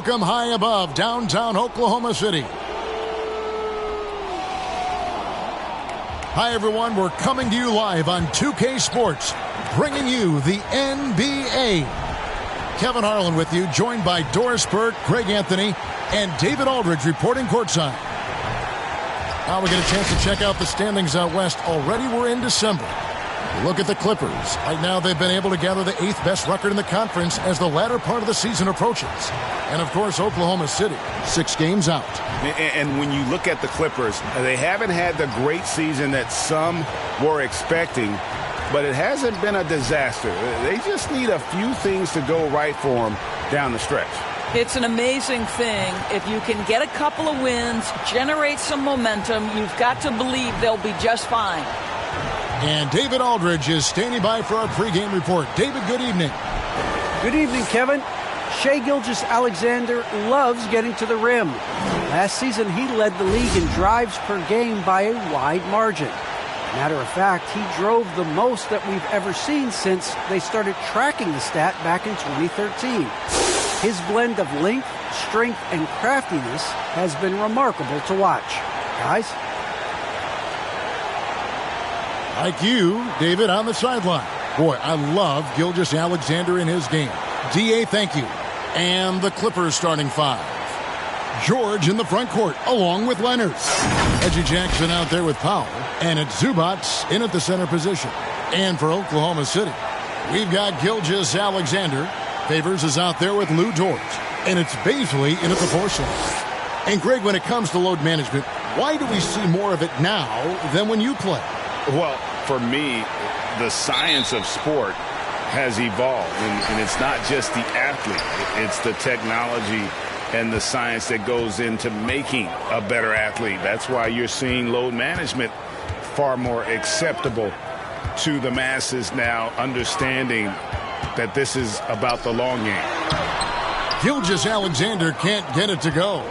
Welcome high above downtown Oklahoma City. Hi, everyone. We're coming to you live on 2K Sports, bringing you the NBA. Kevin Harlan with you, joined by Doris Burke, Greg Anthony, and David Aldridge reporting courtside. Now we get a chance to check out the standings out west. Already we're in December. Look at the Clippers. Right now they've been able to gather the 8th best record in the conference as the latter part of the season approaches. And, of course, Oklahoma City, 6 games out. And when you look at the Clippers, they haven't had the great season that some were expecting, but it hasn't been a disaster. They just need a few things to go right for them down the stretch. It's an amazing thing. If you can get a couple of wins, generate some momentum, you've got to believe they'll be just fine. And David Aldridge is standing by for our pregame report. David, good evening. Good evening, Kevin. Shai Gilgeous-Alexander loves getting to the rim. Last season, he led the league in drives per game by a wide margin. Matter of fact, he drove the most that we've ever seen since they started tracking the stat back in 2013. His blend of length, strength, and craftiness has been remarkable to watch. Guys? Like you, David, on the sideline. Boy, I love Gilgeous-Alexander in his game. D.A., thank you. And the Clippers starting 5. George in the front court, along with Leonard. Reggie Jackson out there with Powell. And it's Zubac in at the center position. And for Oklahoma City, we've got Gilgeous-Alexander. Favors is out there with Lou Dort. And it's Baisley in at the 4 slot. And, Greg, when it comes to load management, why do we see more of it now than when you play? Well, for me, the science of sport has evolved, and it's not just the athlete. It's the technology and the science that goes into making a better athlete. That's why you're seeing load management far more acceptable to the masses now, understanding that this is about the long game. Gilgeous-Alexander can't get it to go.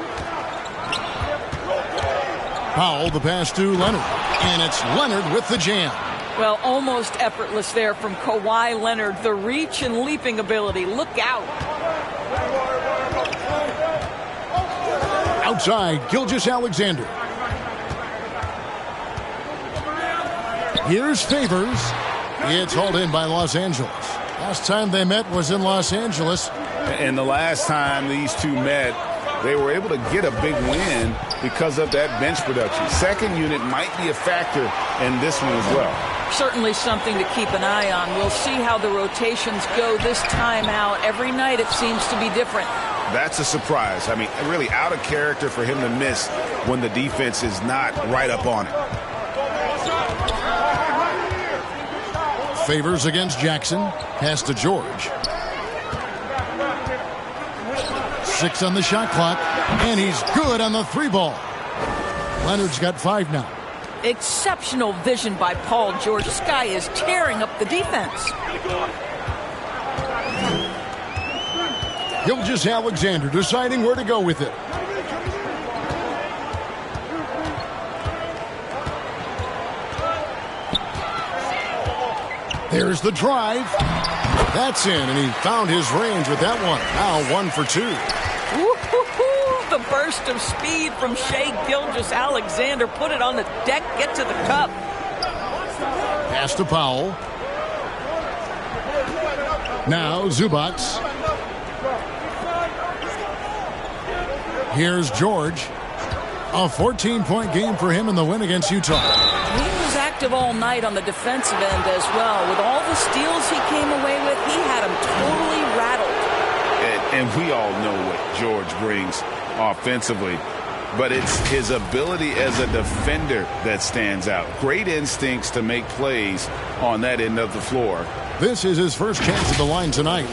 Powell, the pass to Leonard. And it's Leonard with the jam. Well, almost effortless there from Kawhi Leonard. The reach and leaping ability. Look out. Outside, Gilgeous-Alexander. Here's Favors. It's hauled in by Los Angeles. Last time they met was in Los Angeles. And the last time these two met, they were able to get a big win because of that bench production. Second unit might be a factor in this one as well. Certainly something to keep an eye on. We'll see how the rotations go this time out. Every night it seems to be different. That's a surprise. I mean, really out of character for him to miss when the defense is not right up on it. Favors against Jackson. Pass to George. 6 on the shot clock. And he's good on the 3 ball. Leonard's got 5 now. Exceptional vision by Paul George. This guy is tearing up the defense. Gilgeous-Alexander deciding where to go with it. There's the drive. That's in, and he found his range with that one. Now 1 for 2. The burst of speed from Shai Gilgeous-Alexander. Put it on the deck, get to the cup. Pass to Powell. Now Zubac. Here's George. A 14-point game for him in the win against Utah. He was active all night on the defensive end as well. With all the steals he came away with, he had him totally rattled. And we all know what George brings offensively, but it's his ability as a defender that stands out. Great instincts to make plays on that end of the floor. This is his first chance at the line tonight.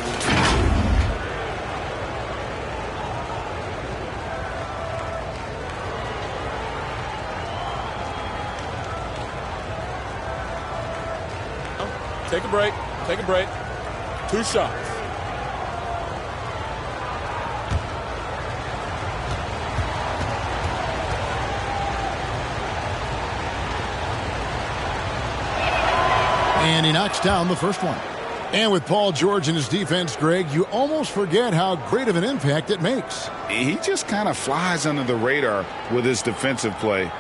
Take a break. Take a break. 2 shots. And he knocks down the first one. And with Paul George and his defense, Greg, you almost forget how great of an impact it makes. He just kind of flies under the radar with his defensive play.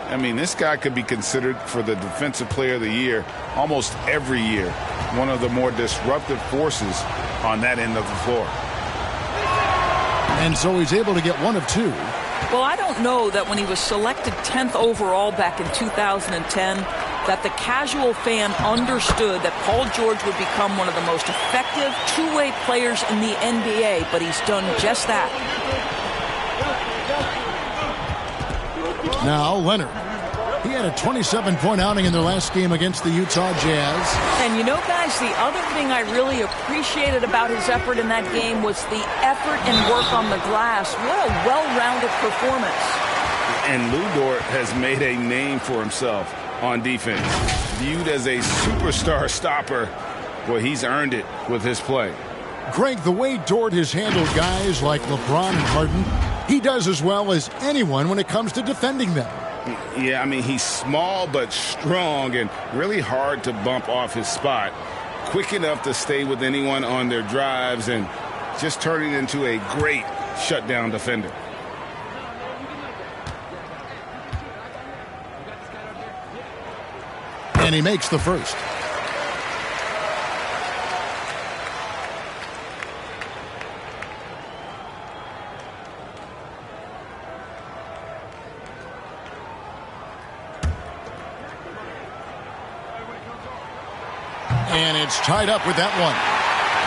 I mean, this guy could be considered for the Defensive Player of the Year almost every year. One of the more disruptive forces on that end of the floor. And so he's able to get one of two. Well, I don't know that when he was selected 10th overall back in 2010, that the casual fan understood that Paul George would become one of the most effective two-way players in the NBA, but he's done just that. Now Leonard. He had a 27-point outing in their last game against the Utah Jazz. And you know, guys, the other thing I really appreciated about his effort in that game was the effort and work on the glass. What a well-rounded performance. And Lou Dort has made a name for himself on defense. Viewed as a superstar stopper, well, he's earned it with his play. Greg, the way Dort has handled guys like LeBron and Harden, he does as well as anyone when it comes to defending them. Yeah, I mean, he's small but strong and really hard to bump off his spot. Quick enough to stay with anyone on their drives and just turning into a great shutdown defender. And he makes the first. And it's tied up with that one.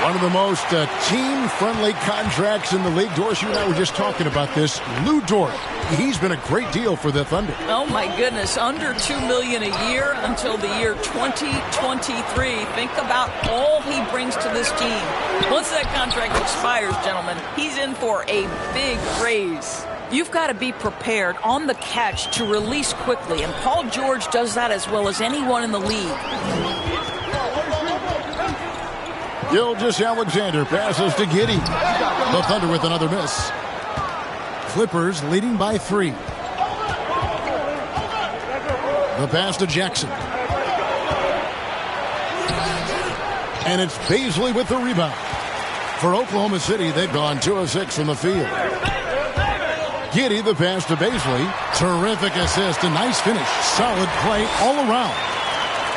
One of the most team-friendly contracts in the league. Dorsey and I were just talking about this. Lou Dort, he's been a great deal for the Thunder. Oh, my goodness. Under $2 million a year until the year 2023. Think about all he brings to this team. Once that contract expires, gentlemen, he's in for a big raise. You've got to be prepared on the catch to release quickly, and Paul George does that as well as anyone in the league. Gilgeous-Alexander passes to Giddey. The Thunder with another miss. Clippers leading by 3. The pass to Jackson. And it's Paisley with the rebound. For Oklahoma City, they've gone 2 of 6 from the field. Giddey, the pass to Paisley. Terrific assist, a nice finish. Solid play all around.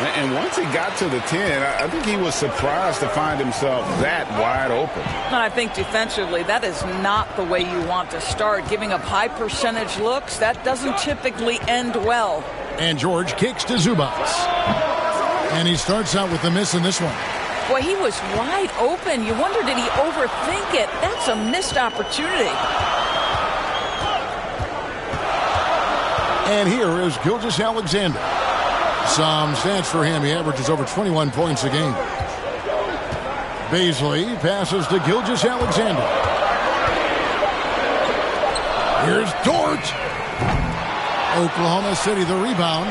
And once he got to the 10, I think he was surprised to find himself that wide open. And I think defensively, that is not the way you want to start. Giving up high percentage looks, that doesn't typically end well. And George kicks to Zubac. And he starts out with the miss in this one. Boy, he was wide open. You wonder, did he overthink it? That's a missed opportunity. And here is Gilgeous-Alexander. Some stats for him. He averages over 21 points a game. Paisley passes to Gilgeous-Alexander. Here's Dort. Oklahoma City, the rebound.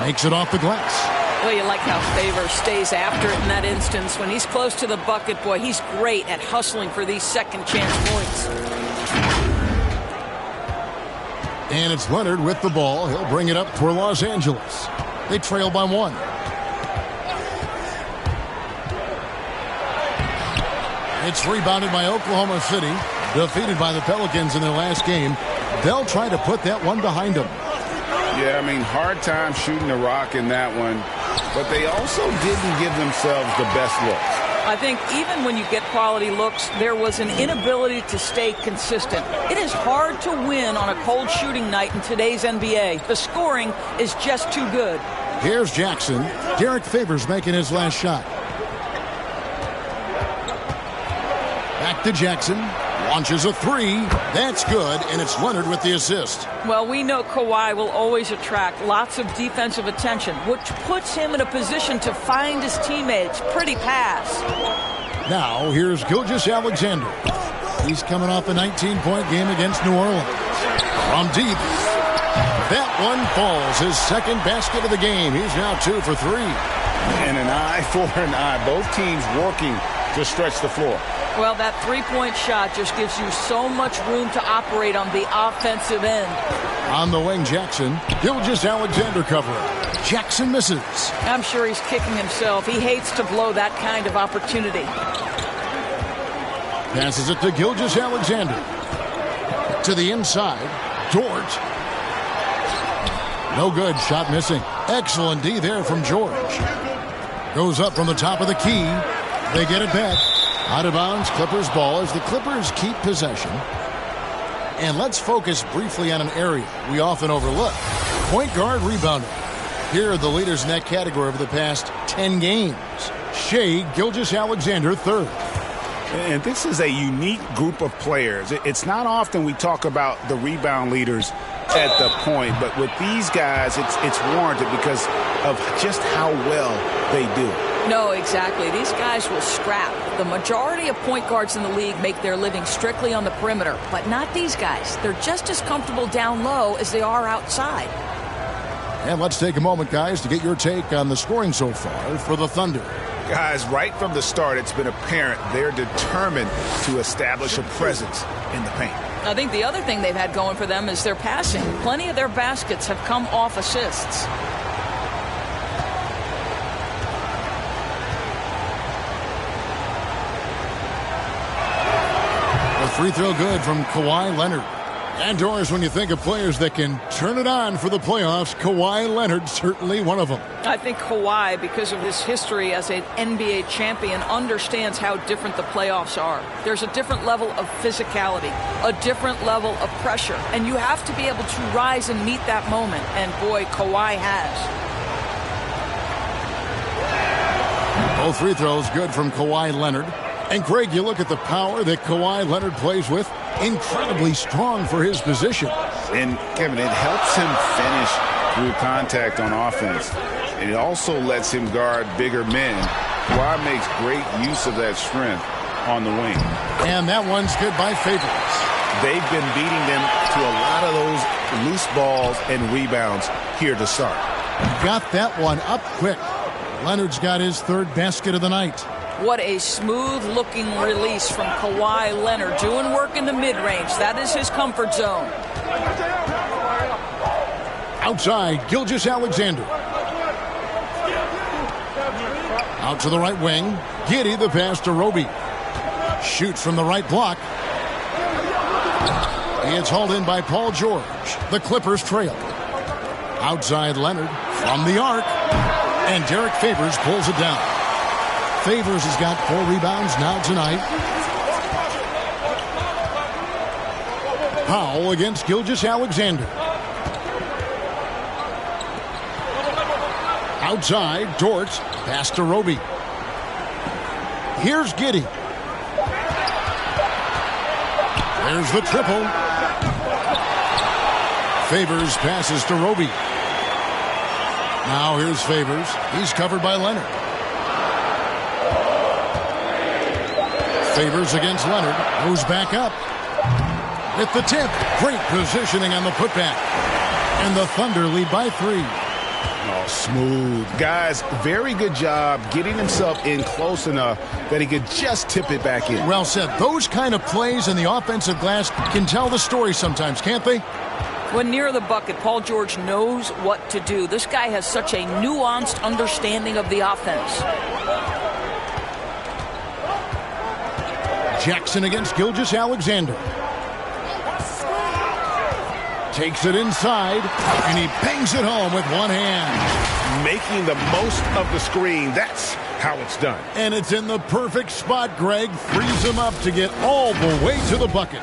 Makes it off the glass. Well, you like how Favors stays after it in that instance. When he's close to the bucket, boy, he's great at hustling for these second chance points. And it's Leonard with the ball. He'll bring it up for Los Angeles. They trail by 1. It's rebounded by Oklahoma City. Defeated by the Pelicans in their last game. They'll try to put that one behind them. Yeah, I mean, hard time shooting the rock in that one. But they also didn't give themselves the best looks. I think even when you get quality looks, there was an inability to stay consistent. It is hard to win on a cold shooting night in today's NBA. The scoring is just too good. Here's Jackson. Derek Favors making his last shot. Back to Jackson. Launches a 3. That's good, and it's Leonard with the assist. Well, we know Kawhi will always attract lots of defensive attention, which puts him in a position to find his teammates. Pretty pass. Now, here's Gilgeous-Alexander. He's coming off a 19-point game against New Orleans. From deep. That one falls. His second basket of the game. He's now 2 for 3. And an eye for an eye. Both teams working to stretch the floor. Well, that three-point shot just gives you so much room to operate on the offensive end. On the wing, Jackson. Gilgeous-Alexander covering. Jackson misses. I'm sure he's kicking himself. He hates to blow that kind of opportunity. Passes it to Gilgeous-Alexander. To the inside. Dort. No good. Shot missing. Excellent D there from George. Goes up from the top of the key. They get it back. Out of bounds. Clippers ball as the Clippers keep possession. And let's focus briefly on an area we often overlook. Point guard rebounding. Here are the leaders in that category over the past 10 games. Shai Gilgeous-Alexander, third. And this is a unique group of players. It's not often we talk about the rebound leaders at the point, but with these guys, it's warranted because of just how well they do. No, exactly. These guys will scrap. The majority of point guards in the league make their living strictly on the perimeter, but not these guys. They're just as comfortable down low as they are outside. And let's take a moment, guys, to get your take on the scoring so far for the Thunder. Guys, right from the start, it's been apparent they're determined to establish a presence in the paint. I think the other thing they've had going for them is their passing. Plenty of their baskets have come off assists. Free throw good from Kawhi Leonard. And Doris, when you think of players that can turn it on for the playoffs, Kawhi Leonard certainly one of them. I think Kawhi, because of his history as an NBA champion, understands how different the playoffs are. There's a different level of physicality, a different level of pressure, and you have to be able to rise and meet that moment. And boy, Kawhi has. Both free throws good from Kawhi Leonard. And, Greg, you look at the power that Kawhi Leonard plays with. Incredibly strong for his position. And, Kevin, it helps him finish through contact on offense. And it also lets him guard bigger men. Kawhi makes great use of that strength on the wing. And that one's good by Favors. They've been beating them to a lot of those loose balls and rebounds here to start. Got that one up quick. Leonard's got his third basket of the night. What a smooth-looking release from Kawhi Leonard. Doing work in the mid-range. That is his comfort zone. Outside, Gilgeous-Alexander. Out to the right wing. Giddey the pass to Roby. Shoots from the right block. It's hauled in by Paul George. The Clippers trail. Outside Leonard from the arc. And Derek Favors pulls it down. Favors has got 4 rebounds now tonight. Powell against Gilgeous-Alexander. Outside, Dort. Pass to Roby. Here's Giddey. There's the triple. Favors passes to Roby. Now here's Favors. He's covered by Leonard. Favors against Leonard. Moves back up. With the tip. Great positioning on the putback. And the Thunder lead by 3. Oh, smooth. Guys, very good job getting himself in close enough that he could just tip it back in. Well said. Those kind of plays in the offensive glass can tell the story sometimes, can't they? When near the bucket, Paul George knows what to do. This guy has such a nuanced understanding of the offense. Jackson against Gilgeous-Alexander. Takes it inside, and he bangs it home with one hand. Making the most of the screen. That's how it's done. And it's in the perfect spot, Greg. Frees him up to get all the way to the bucket.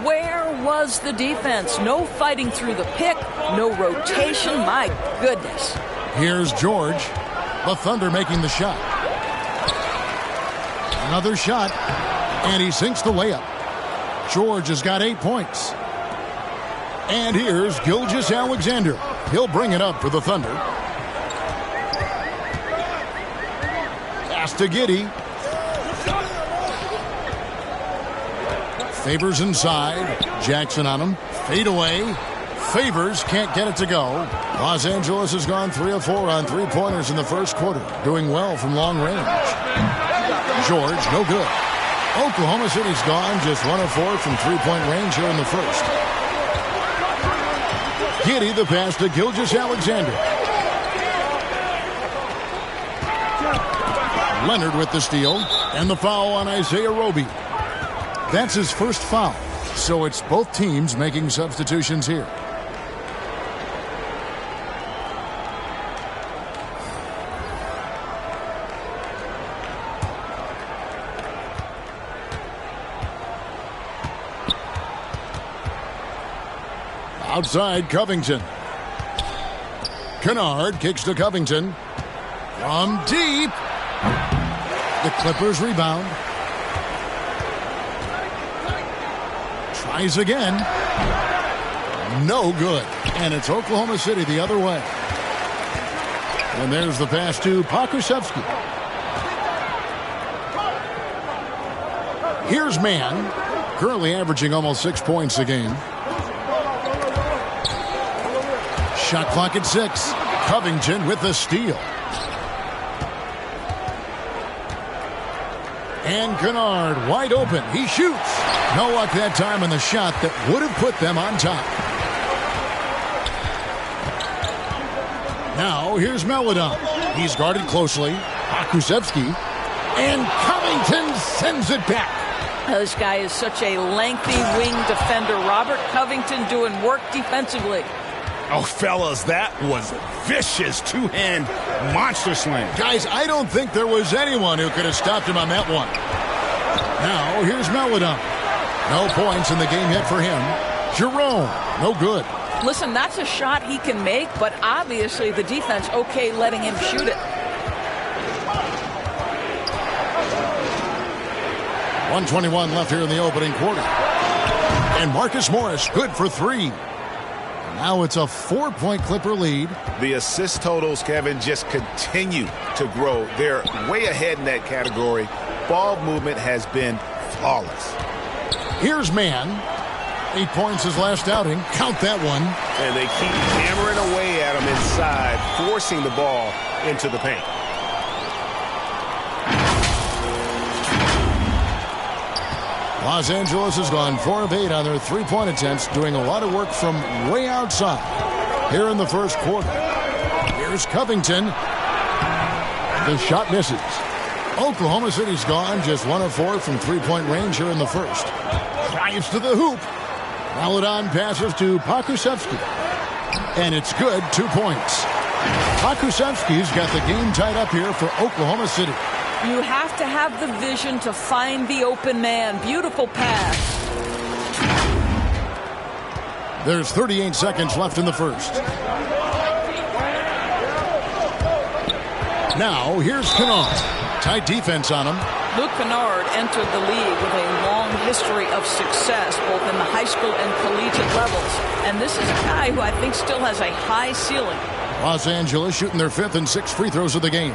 Where was the defense? No fighting through the pick, no rotation. My goodness. Here's George. The Thunder making the shot. Another shot. And he sinks the layup. George has got 8 points. And here's Gilgeous-Alexander. He'll bring it up for the Thunder. Pass to Giddey. Favors inside. Jackson on him. Fade away. Favors can't get it to go. Los Angeles has gone 3 of 4 on 3-pointers in the first quarter. Doing well from long range. George, no good. Oklahoma City's gone just 1 of 4 from 3-point range here in the first. Giddy the pass to Gilgeous-Alexander. Leonard with the steal. And the foul on Isaiah Roby. That's his first foul. So it's both teams making substitutions here. Outside, Covington. Kennard kicks to Covington. From deep. The Clippers rebound. Tries again. No good. And it's Oklahoma City the other way. And there's the pass to Pokusevski. Here's Mann, currently averaging almost 6 points a game. Shot clock at 6. Covington with the steal. And Kennard wide open. He shoots. No luck that time on the shot that would have put them on top. Now here's Maledon. He's guarded closely. Pokusevski. And Covington sends it back. This guy is such a lengthy wing defender. Robert Covington doing work defensively. Oh, fellas, that was vicious two-hand monster slam. Guys, I don't think there was anyone who could have stopped him on that one. Now, here's Maledon. No points in the game hit for him. Jerome, no good. Listen, that's a shot he can make, but obviously the defense okay letting him shoot it. 1:21 left here in the opening quarter. And Marcus Morris, good for 3. Now it's a 4-point Clipper lead. The assist totals, Kevin, just continue to grow. They're way ahead in that category. Ball movement has been flawless. Here's Mann. 8 points his last outing. Count that one. And they keep hammering away at him inside, forcing the ball into the paint. Los Angeles has gone 4 of 8 on their three-point attempts, doing a lot of work from way outside here in the first quarter. Here's Covington. The shot misses. Oklahoma City's gone just 1 of 4 from three-point range here in the first. Drives to the hoop. Maledon passes to Pokusevski. And it's good, 2 points. Pokusevski's got the game tied up here for Oklahoma City. You have to have the vision to find the open man. Beautiful pass. There's 38 seconds left in the first. Now, here's Kennard. Tight defense on him. Luke Kennard entered the league with a long history of success, both in the high school and collegiate levels. And this is a guy who I think still has a high ceiling. Los Angeles shooting their 5th and 6th free throws of the game.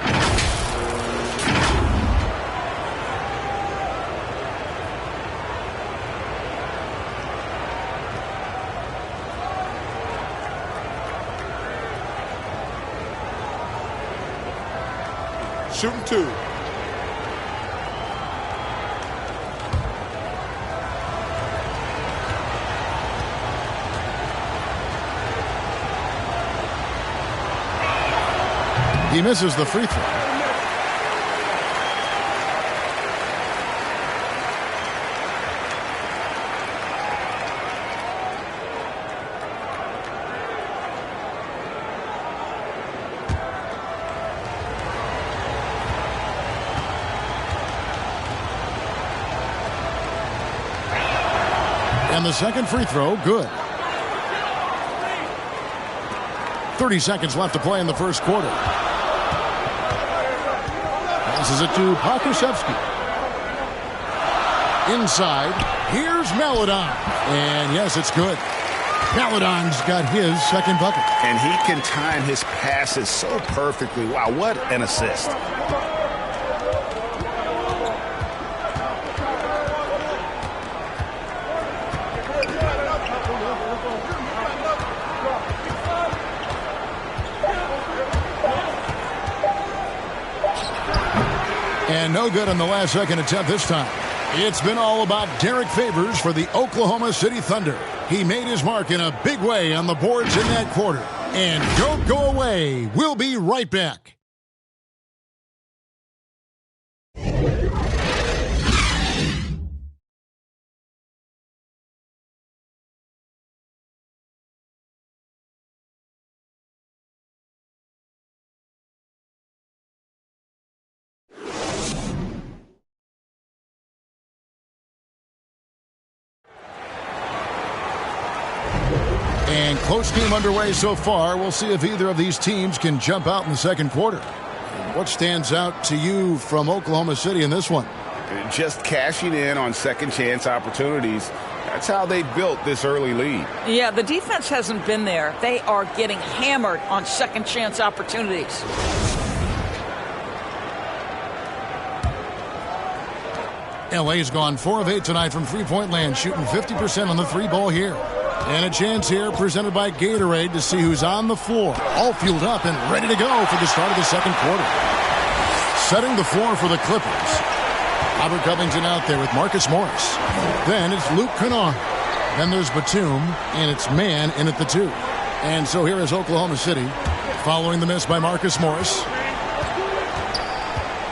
Shooting 2. He misses the free throw. And the second free throw, good. 30 seconds left to play in the first quarter. Passes it to Pokusevski. Inside, here's Maledon. And yes, it's good. Maledon's got his second bucket. And he can time his passes so perfectly. Wow, what an assist. And no good on the last second attempt this time. It's been all about Derek Favors for the Oklahoma City Thunder. He made his mark in a big way on the boards in that quarter. And don't go away. We'll be right back. And close game underway so far. We'll see if either of these teams can jump out in the second quarter. What stands out to you from Oklahoma City in this one? Just cashing in on second chance opportunities. That's how they built this early lead. Yeah, the defense hasn't been there. They are getting hammered on second chance opportunities. LA's gone 4 of 8 tonight from three-point land, shooting 50% on the three ball here. And a chance here presented by Gatorade to see who's on the floor. All fueled up and ready to go for the start of the second quarter. Setting the floor for the Clippers. Robert Covington out there with Marcus Morris. Then it's Luke Kennard. Then there's Batum, and it's Man in at the 2. And so here is Oklahoma City following the miss by Marcus Morris.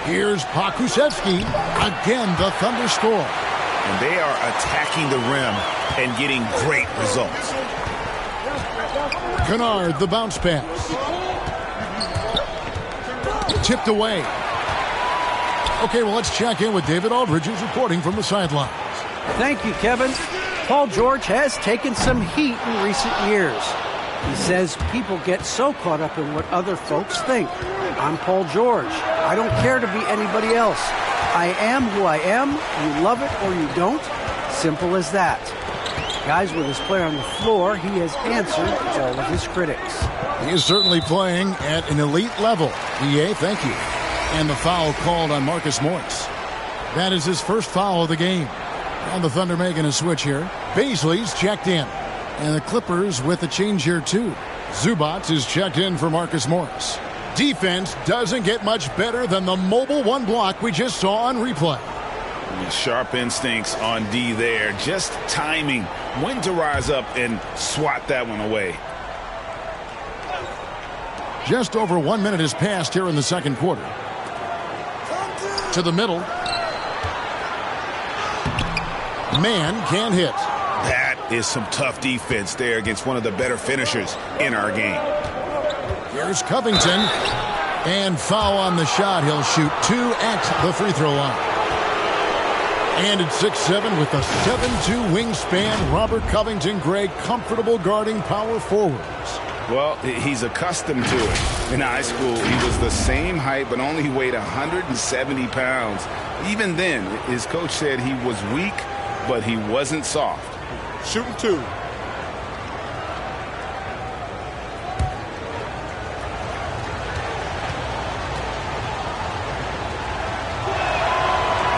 Here's Pokusevski. Again, the Thunder score. And they are attacking the rim and getting great results. Kennard, the bounce pass. Tipped away. Okay, well, let's check in with David Aldridge, who's reporting from the sidelines. Thank you, Kevin. Paul George has taken some heat in recent years. He says people get so caught up in what other folks think. I'm Paul George. I don't care to be anybody else. I am who I am. You love it or you don't. Simple as that. Guys, with his play on the floor, he has answered all of his critics. He is certainly playing at an elite level. EA, thank you. And the foul called on Marcus Morris. That is his first foul of the game. And the Thunder making a switch here. Baisley's checked in. And the Clippers with a change here, too. Zubac is checked in for Marcus Morris. Defense doesn't get much better than the mobile one block we just saw on replay. Sharp instincts on D there. Just timing when to rise up and swat that one away. Just over 1 minute has passed here in the second quarter. To the middle. Man can't hit. That is some tough defense there against one of the better finishers in our game. Here's Covington. And foul on the shot. He'll shoot 2 at the free throw line. And it's 6'7" with a 7'2" wingspan. Robert Covington, Greg, comfortable guarding power forwards. Well, he's accustomed to it. In high school, he was the same height, but only weighed 170 pounds. Even then, his coach said he was weak, but he wasn't soft. Shooting 2.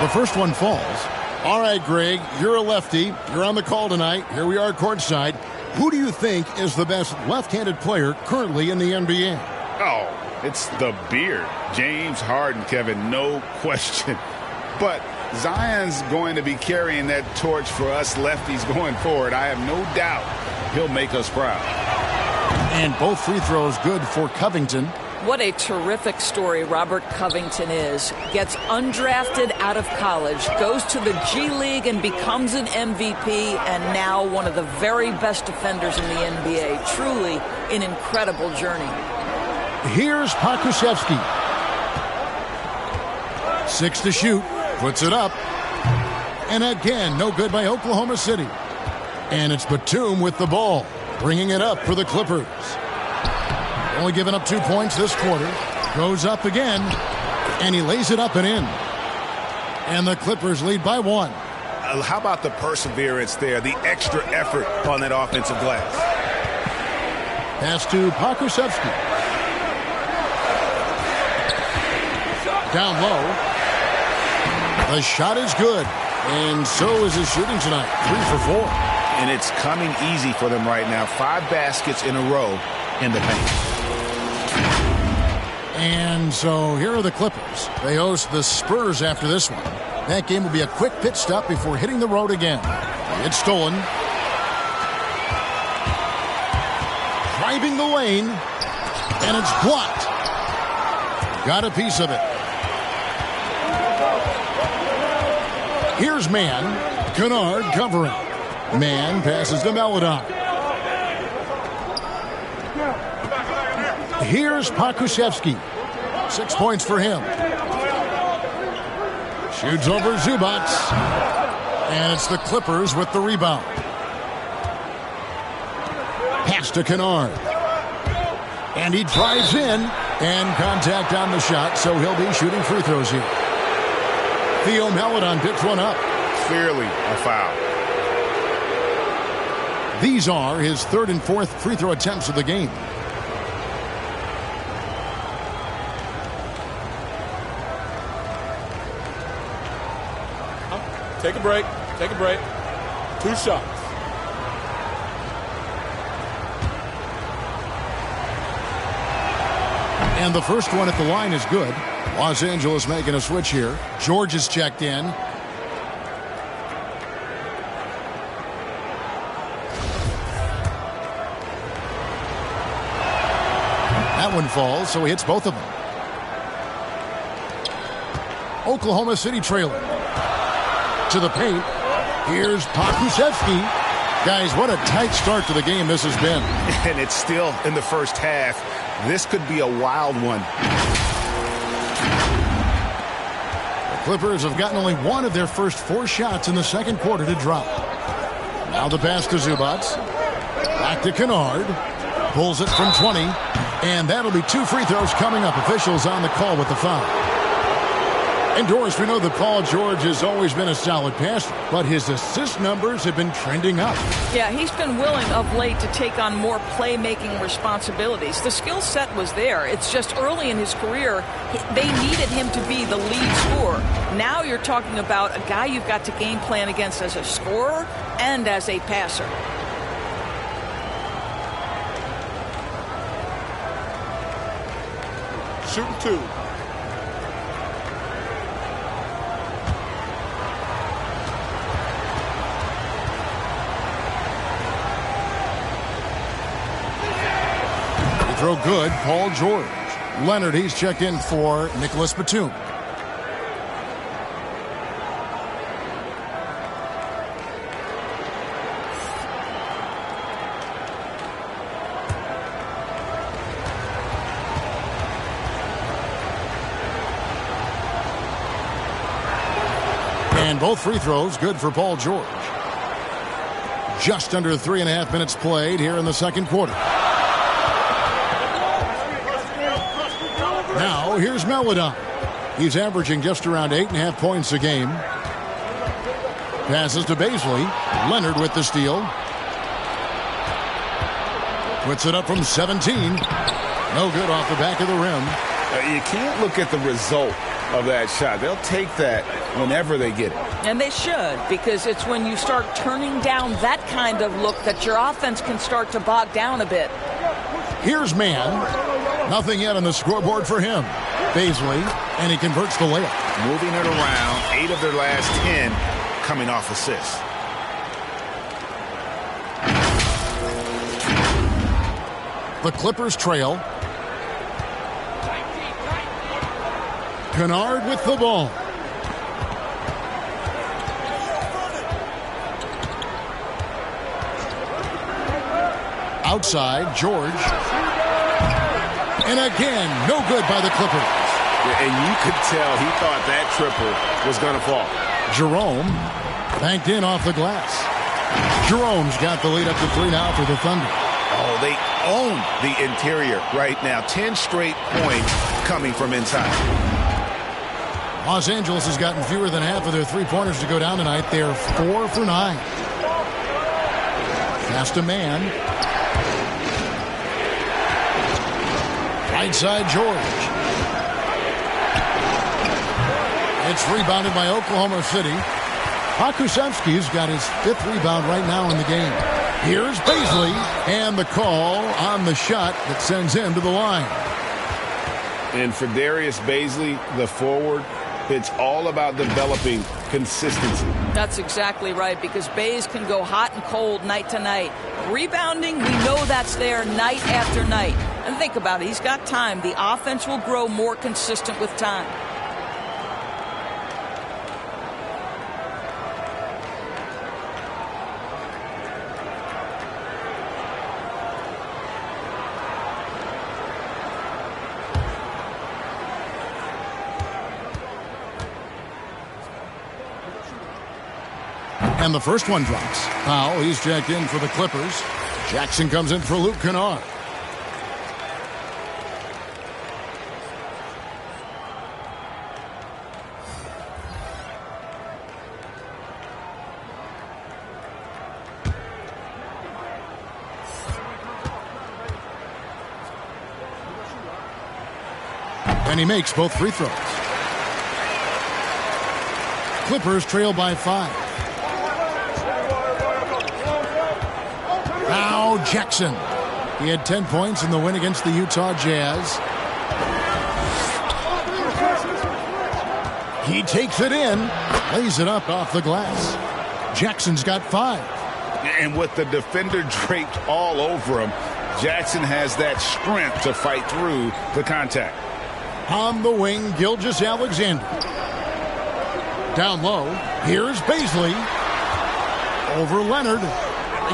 The first one falls. All right, Greg, you're a lefty. You're on the call tonight. Here we are courtside. Who do you think is the best left-handed player currently in the NBA? Oh, it's the beard. James Harden, Kevin, no question. But Zion's going to be carrying that torch for us lefties going forward. I have no doubt he'll make us proud. And both free throws good for Covington. What a terrific story Robert Covington is. Gets undrafted out of college, goes to the G League and becomes an MVP, and now one of the very best defenders in the NBA. Truly an incredible journey. Here's Pokusevski. 6 to shoot. Puts it up. And again, no good by Oklahoma City. And it's Batum with the ball, bringing it up for the Clippers. Only giving up 2 points this quarter. Goes up again, and he lays it up and in. And the Clippers lead by 1. How about the perseverance there, the extra effort on that offensive glass? Pass to Pokusevski. Down low. The shot is good, and so is his shooting tonight. 3 for 4. And it's coming easy for them right now. 5 baskets in a row in the paint. And so here are the Clippers. They host the Spurs after this one. That game will be a quick pit stop before hitting the road again. It's stolen. Driving the lane. And it's blocked. Got a piece of it. Here's Mann. Kennard covering. Mann passes to Melodon. Here's Pokusevski. 6 points for him. Shoots over Zubac. And it's the Clippers with the rebound. Pass to Kennard. And he drives in. And contact on the shot, so he'll be shooting free throws here. Theo Melodon picks one up. Clearly a foul. These are his third and fourth free throw attempts of the game. Take a break. Take a break. 2 shots. And the first one at the line is good. Los Angeles making a switch here. George is checked in. That one falls, so he hits both of them. Oklahoma City trailing. To the paint. Here's Pokusevski. Guys, what a tight start to the game this has been. And it's still in the first half. This could be a wild one. The Clippers have gotten only one of their first 4 shots in the second quarter to drop. Now the pass to Zubac. Back to Kennard. Pulls it from 20. And that'll be 2 free throws coming up. Officials on the call with the foul. And Doris, we know that Paul George has always been a solid passer, but his assist numbers have been trending up. Yeah, he's been willing of late to take on more playmaking responsibilities. The skill set was there. It's just early in his career, they needed him to be the lead scorer. Now you're talking about a guy you've got to game plan against as a scorer and as a passer. Shooting 2. Throw good, Paul George. Leonard, he's checked in for Nicholas Batum. And both free throws good for Paul George. Just under 3.5 minutes played here in the second quarter. Now, here's Melodon. He's averaging just around 8.5 points a game. Passes to Baisley. Leonard with the steal. Puts it up from 17. No good off the back of the rim. You can't look at the result of that shot. They'll take that whenever they get it. And they should, because it's when you start turning down that kind of look that your offense can start to bog down a bit. Here's Mann. Nothing yet on the scoreboard for him. Baisley, and he converts the layup. Moving it around, 8 of their last 10 coming off assists. The Clippers trail. Kennard with the ball. Outside, George. And again, no good by the Clippers. Yeah, and you could tell he thought that triple was going to fall. Jerome banked in off the glass. Jerome's got the lead up to 3 now for the Thunder. Oh, they own the interior right now. 10 straight points coming from inside. Los Angeles has gotten fewer than half of their three-pointers to go down tonight. They're 4 for 9. Pass to Mann. Right side, George. It's rebounded by Oklahoma City. Pokusevski's got his 5th rebound right now in the game. Here's Baisley, and the call on the shot that sends him to the line. And for Darius Bazley, the forward, it's all about developing consistency. That's exactly right, because Baze can go hot and cold night to night. Rebounding, we know that's there night after night. And think about it, he's got time. The offense will grow more consistent with time. And the first one drops. Powell, he's checked in for the Clippers. Jackson comes in for Luke Kennard. And he makes both free throws. Clippers trail by 5. Now Jackson. He had 10 points in the win against the Utah Jazz. He takes it in, lays it up off the glass. Jackson's got 5. And with the defender draped all over him, Jackson has that strength to fight through the contact. On the wing, Gilgeous-Alexander. Down low, here's Bazley. Over Leonard.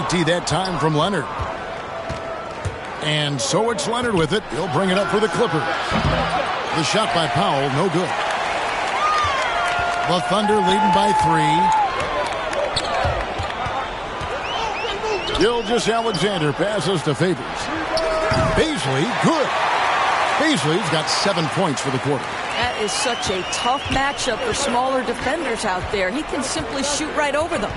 Great that time from Leonard. And so it's Leonard with it. He'll bring it up for the Clippers. The shot by Powell, no good. The Thunder leading by 3. Gilgeous-Alexander passes to Favors. Bazley, good. Bazley's got 7 points for the quarter. That is such a tough matchup for smaller defenders out there. He can simply shoot right over them.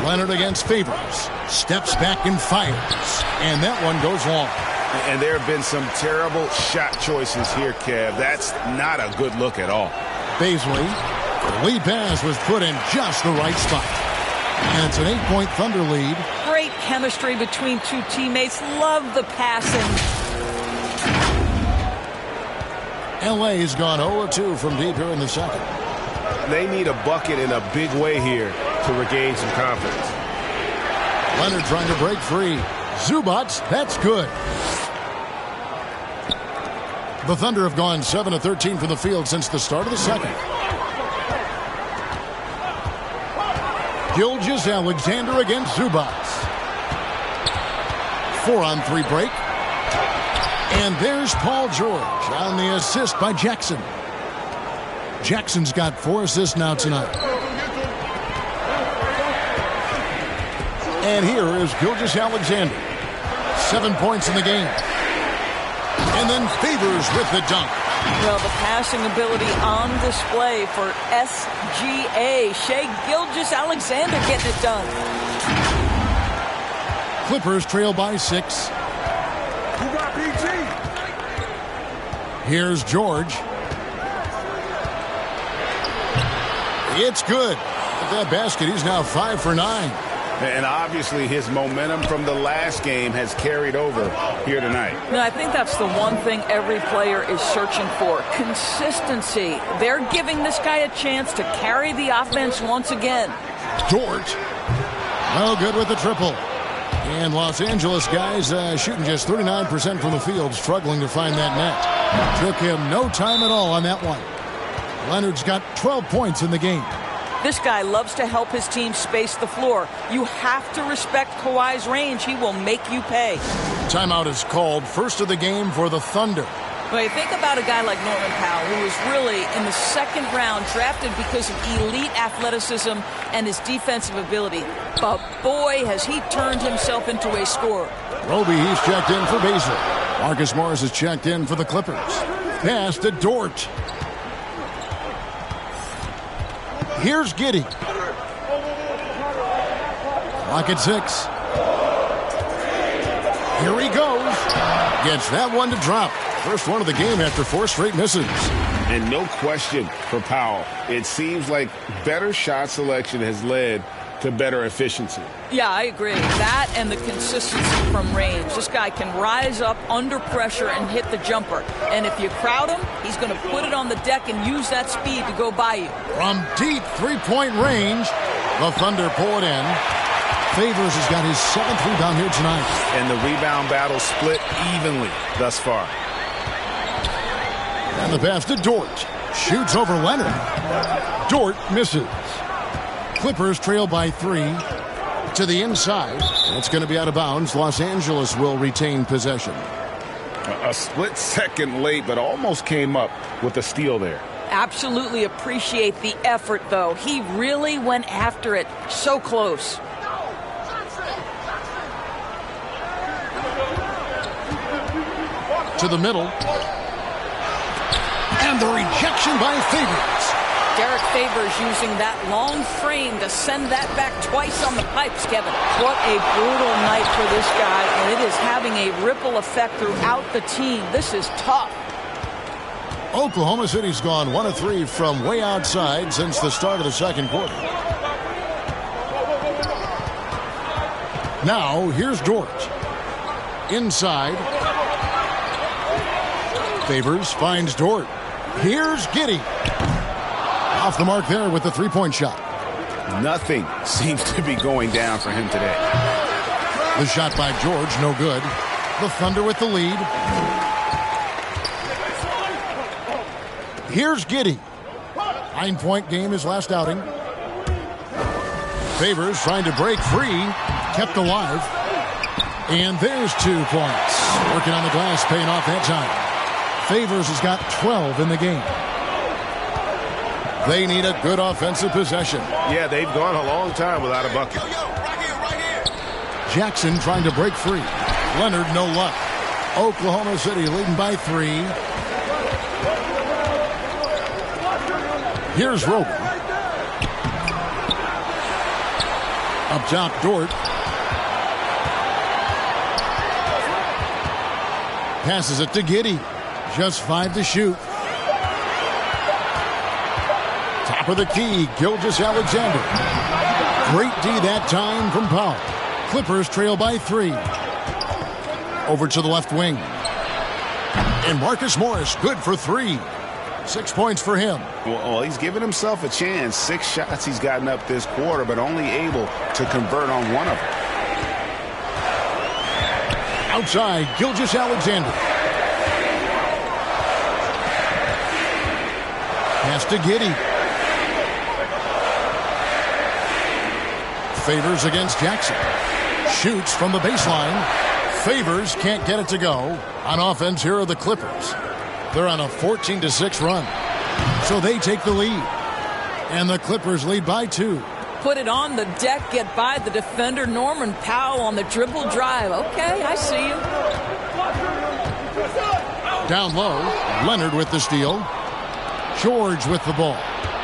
Leonard against Favors. Steps back and fires. And that one goes long. And there have been some terrible shot choices here, Kev. That's not a good look at all. Bazley. The lead pass was put in just the right spot. And it's an 8-point Thunder lead. Great chemistry between two teammates. Love the passing. LA's gone 0-2 from deep here in the second. They need a bucket in a big way here to regain some confidence. Leonard trying to break free. Zubats, that's good. The Thunder have gone 7 of 13 from the field since the start of the second. Gilgeous-Alexander against Zubats. 4-on-3 break. And there's Paul George on the assist by Jackson. Jackson's got 4 assists now tonight. And here is Gilgeous-Alexander. 7 points in the game. And then Favors with the dunk. Well, the passing ability on display for SGA. Shai Gilgeous-Alexander getting it done. Clippers trail by 6. Who got PG? Here's George. It's good. With that basket, he's now 5 for 9. And obviously his momentum from the last game has carried over here tonight. No, I think that's the one thing every player is searching for. Consistency. They're giving this guy a chance to carry the offense once again. George. No good with the triple. And Los Angeles guys shooting just 39% from the field, struggling to find that net. Took him no time at all on that one. Leonard's got 12 points in the game. This guy loves to help his team space the floor. You have to respect Kawhi's range. He will make you pay. Timeout is called. First of the game for the Thunder. Well, you think about a guy like Norman Powell, who was really in the second round drafted because of elite athleticism and his defensive ability. But boy, has he turned himself into a scorer. Roby, he's checked in for Bazley. Marcus Morris is checked in for the Clippers. Pass to Dort. Here's Giddey. Clock at 6. Here he goes. Gets that one to drop. First one of the game after 4 straight misses. And no question for Powell. It seems like better shot selection has led to better efficiency. Yeah, I agree. That and the consistency from range. This guy can rise up under pressure and hit the jumper. And if you crowd him, he's going to put it on the deck and use that speed to go by you. From deep three-point range, the Thunder pull it in. Favors has got his 7th rebound here tonight. And the rebound battle split evenly thus far. And the pass to Dort. Shoots over Leonard. Dort misses. Clippers trail by 3 to the inside. It's going to be out of bounds. Los Angeles will retain possession. A split second late, but almost came up with a steal there. Absolutely appreciate the effort, though. He really went after it. So close. To the middle. And the rejection by Favors. Derek Favors using that long frame to send that back twice on the pipes, Kevin. What a brutal night for this guy, and it is having a ripple effect throughout the team. This is tough. Oklahoma City's gone 1 of 3 from way outside since the start of the second quarter. Now, here's Dort. Inside. Favors finds Dort. Here's Giddey. Off the mark there with the three-point shot. Nothing seems to be going down for him today. The shot by George, no good. The Thunder with the lead. Here's Giddey. 9-point game his last outing. Favors trying to break free. Kept alive. And there's 2 points. Working on the glass, paying off that time. Favors has got 12 in the game. They need a good offensive possession. Yeah, they've gone a long time without a bucket. Right here. Jackson trying to break free. Leonard, no luck. Oklahoma City leading by 3. Here's Roby. Up top, Dort. Passes it to Giddey. Just 5 to shoot. Top of the key, Gilgeous-Alexander. Great D that time from Powell. Clippers trail by 3. Over to the left wing. And Marcus Morris, good for 3. 6 points for him. Well, he's given himself a chance. 6 shots he's gotten up this quarter, but only able to convert on 1 of them. Outside, Gilgeous-Alexander. Pass to Giddey. Favors against Jackson. Shoots from the baseline. Favors can't get it to go. On offense, here are the Clippers. They're on a 14-6 run. So they take the lead. And the Clippers lead by 2. Put it on the deck, get by the defender. Norman Powell on the dribble drive. Okay, I see you. Down low, Leonard with the steal. George with the ball.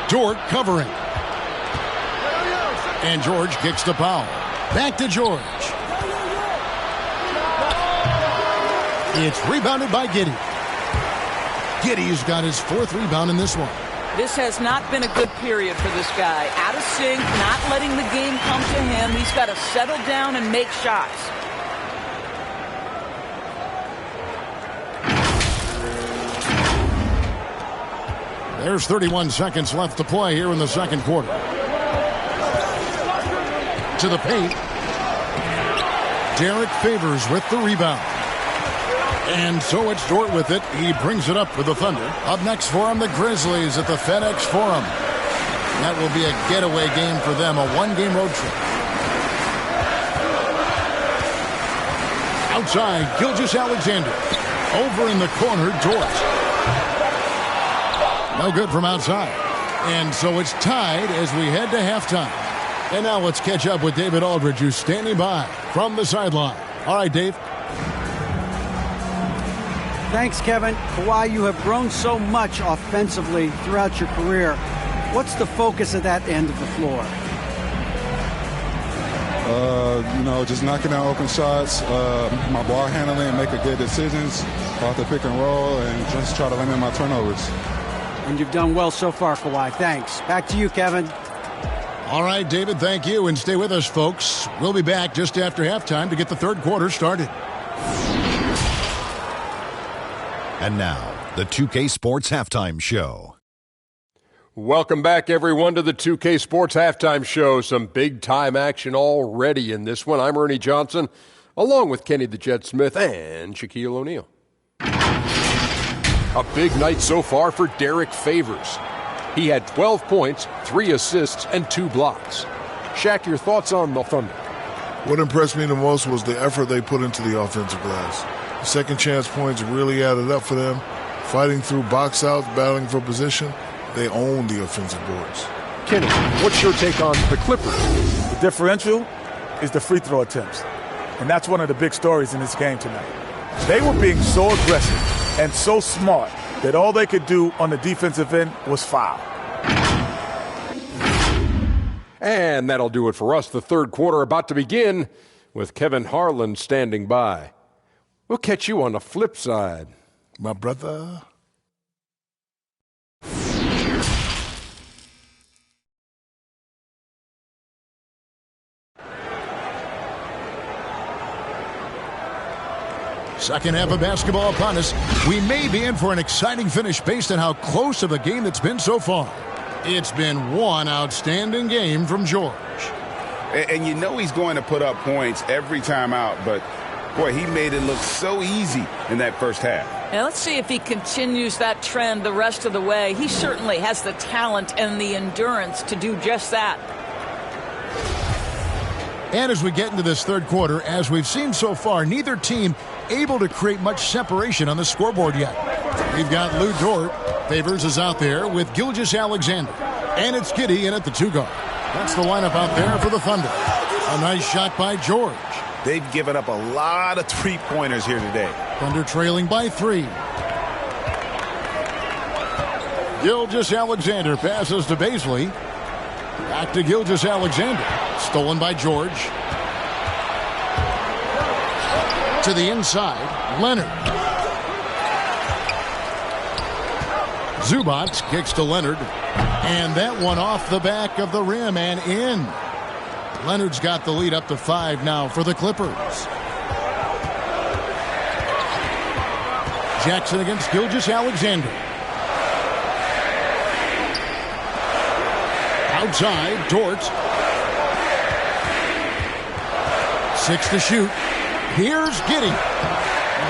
Dort covering. And George kicks to Powell. Back to George. It's rebounded by Giddey. Giddey's got his 4th rebound in this one. This has not been a good period for this guy. Out of sync, not letting the game come to him. He's got to settle down and make shots. There's 31 seconds left to play here in the second quarter. To the paint. Derek Favors with the rebound. And so it's Dort with it. He brings it up for the Thunder. Up next for him, the Grizzlies at the FedEx Forum. That will be a getaway game for them, a 1-game road trip. Outside, Gilgeous-Alexander. Over in the corner, Dort. No good from outside. And so it's tied as we head to halftime. And now let's catch up with David Aldridge, who's standing by from the sideline. All right, Dave. Thanks, Kevin. Kawhi, you have grown so much offensively throughout your career. What's the focus of that end of the floor? Just knocking down open shots, my ball handling, making good decisions off the pick and roll, and just try to limit my turnovers. And you've done well so far, Kawhi. Thanks. Back to you, Kevin. All right, David, thank you. And stay with us, folks. We'll be back just after halftime to get the third quarter started. And now, the 2K Sports Halftime Show. Welcome back, everyone, to the 2K Sports Halftime Show. Some big-time action already in this one. I'm Ernie Johnson, along with Kenny the Jet Smith and Shaquille O'Neal. A big night so far for Derek Favors. He had 12 points, 3 assists, and 2 blocks. Shaq, your thoughts on the Thunder? What impressed me the most was the effort they put into the offensive glass. The second chance points really added up for them. Fighting through box outs, battling for position, they own the offensive boards. Kenny, what's your take on the Clippers? The differential is the free throw attempts. And that's one of the big stories in this game tonight. They were being so aggressive and so smart that all they could do on the defensive end was foul. And that'll do it for us. The third quarter about to begin with Kevin Harlan standing by. We'll catch you on the flip side. My brother. Second half of basketball upon us. We may be in for an exciting finish based on how close of a game that's been so far. It's been one outstanding game from George. And you know he's going to put up points every time out, but, boy, he made it look so easy in that first half. Now let's see if he continues that trend the rest of the way. He certainly has the talent and the endurance to do just that. And as we get into this third quarter, as we've seen so far, neither team able to create much separation on the scoreboard yet. We've got Lou Dort. Favors is out there with Gilgeous-Alexander. And it's Giddey in at the 2 guard. That's the lineup out there for the Thunder. A nice shot by George. They've given up a lot of three-pointers here today. Thunder trailing by 3. Gilgeous-Alexander passes to Baisley. Back to Gilgeous-Alexander. Stolen by George. To the inside, Leonard. Zubac kicks to Leonard. And that one off the back of the rim and in. Leonard's got the lead up to 5 now for the Clippers. Jackson against Gilgeous-Alexander. Outside, Dort. 6 to shoot. Here's Giddey.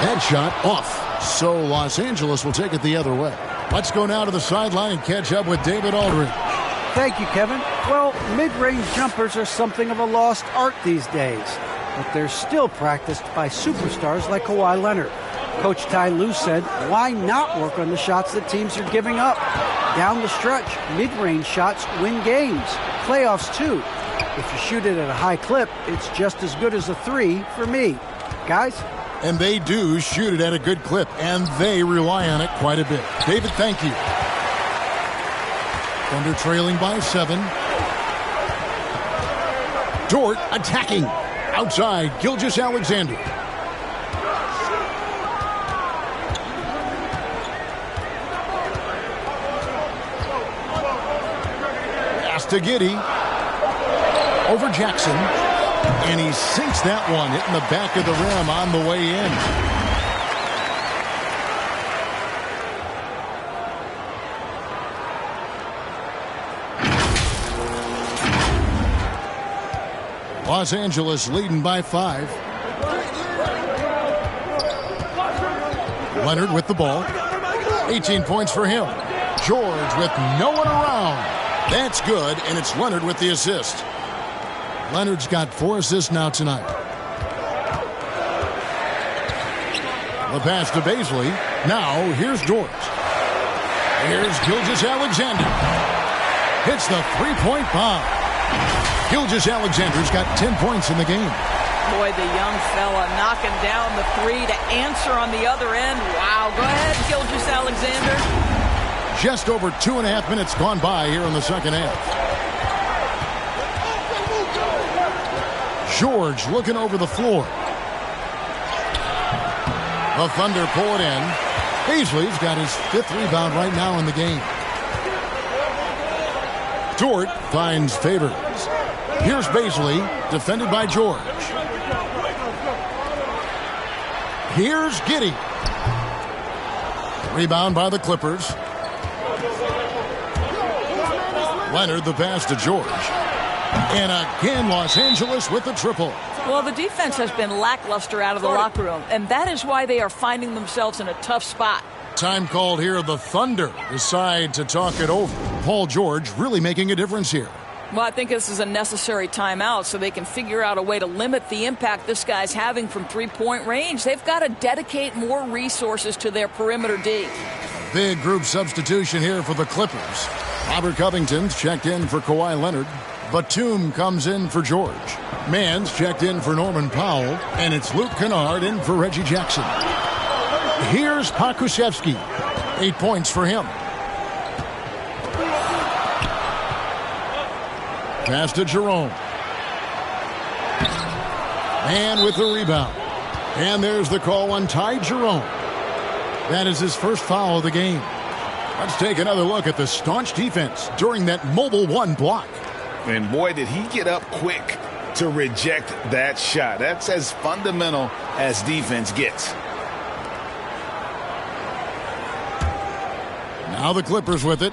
That shot off. So Los Angeles will take it the other way. Let's go now to the sideline and catch up with David Aldridge. Thank you, Kevin. Well, mid-range jumpers are something of a lost art these days, but they're still practiced by superstars like Kawhi Leonard. Coach Ty Lue said, why not work on the shots that teams are giving up? Down the stretch, mid-range shots win games. Playoffs, too. If you shoot it at a high clip, it's just as good as a 3 for me. Guys? And they do shoot it at a good clip, and they rely on it quite a bit. David, thank you. Thunder trailing by 7. Dort attacking. Outside, Gilgeous-Alexander. Pass to Giddey. Over Jackson. And he sinks that one, hitting the back of the rim on the way in. Los Angeles leading by 5. Leonard with the ball. 18 points for him. George with no one around. That's good, and it's Leonard with the assist. Leonard's got 4 assists now tonight. The pass to Baisley. Now, here's Dort. Here's Gilgeous-Alexander. Hits the three-point bomb. Gilgeous-Alexander's got 10 points in the game. Boy, the young fella knocking down the 3 to answer on the other end. Wow, go ahead, Gilgeous-Alexander. Just over 2.5 minutes gone by here in the second half. George looking over the floor. The Thunder pull it in. Baisley's got his 5th rebound right now in the game. Dort finds Favors. Here's Baisley, defended by George. Here's Giddey. Rebound by the Clippers. Leonard, the pass to George. And again, Los Angeles with the triple. Well, the defense has been lackluster out of the locker room, and that is why they are finding themselves in a tough spot. Time called here. The Thunder decide to talk it over. Paul George really making a difference here. Well, I think this is a necessary timeout so they can figure out a way to limit the impact this guy's having from three-point range. They've got to dedicate more resources to their perimeter D. Big group substitution here for the Clippers. Robert Covington's checked in for Kawhi Leonard. Batum comes in for George. Mann's checked in for Norman Powell. And it's Luke Kennard in for Reggie Jackson. Here's Pokusevski. 8 points for him. Pass to Jerome. And with the rebound. And there's the call on Ty Jerome. That is his first foul of the game. Let's take another look at the staunch defense during that mobile one block. And boy, did he get up quick to reject that shot. That's as fundamental as defense gets. Now the Clippers with it.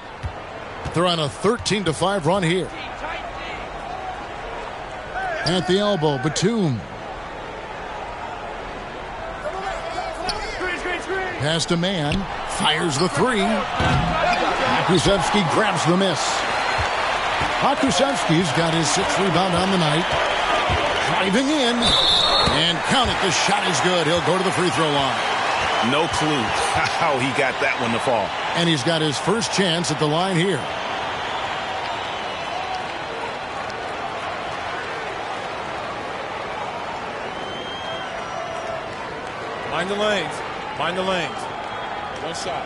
They're on a 13-5 run here. At the elbow, Batum. Pass to Mann. Fires the three. Pokusevski grabs the miss. Pokusevski's got his 6th rebound on the night. Driving in. And count it. The shot is good. He'll go to the free throw line. No clue how he got that one to fall. And he's got his first chance at the line here. Find the lanes. Find the lanes. One shot.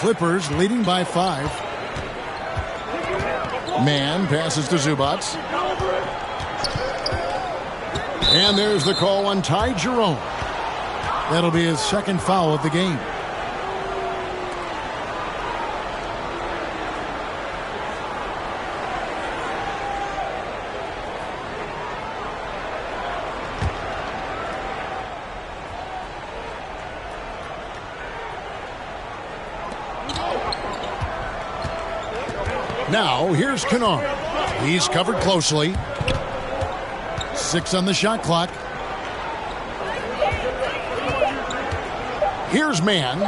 Clippers leading by 5. Mann passes to Zubac. And there's the call on Ty Jerome. That'll be his 2nd foul of the game. Now, here's Kennard. He's covered closely. 6 on the shot clock. Here's Mann.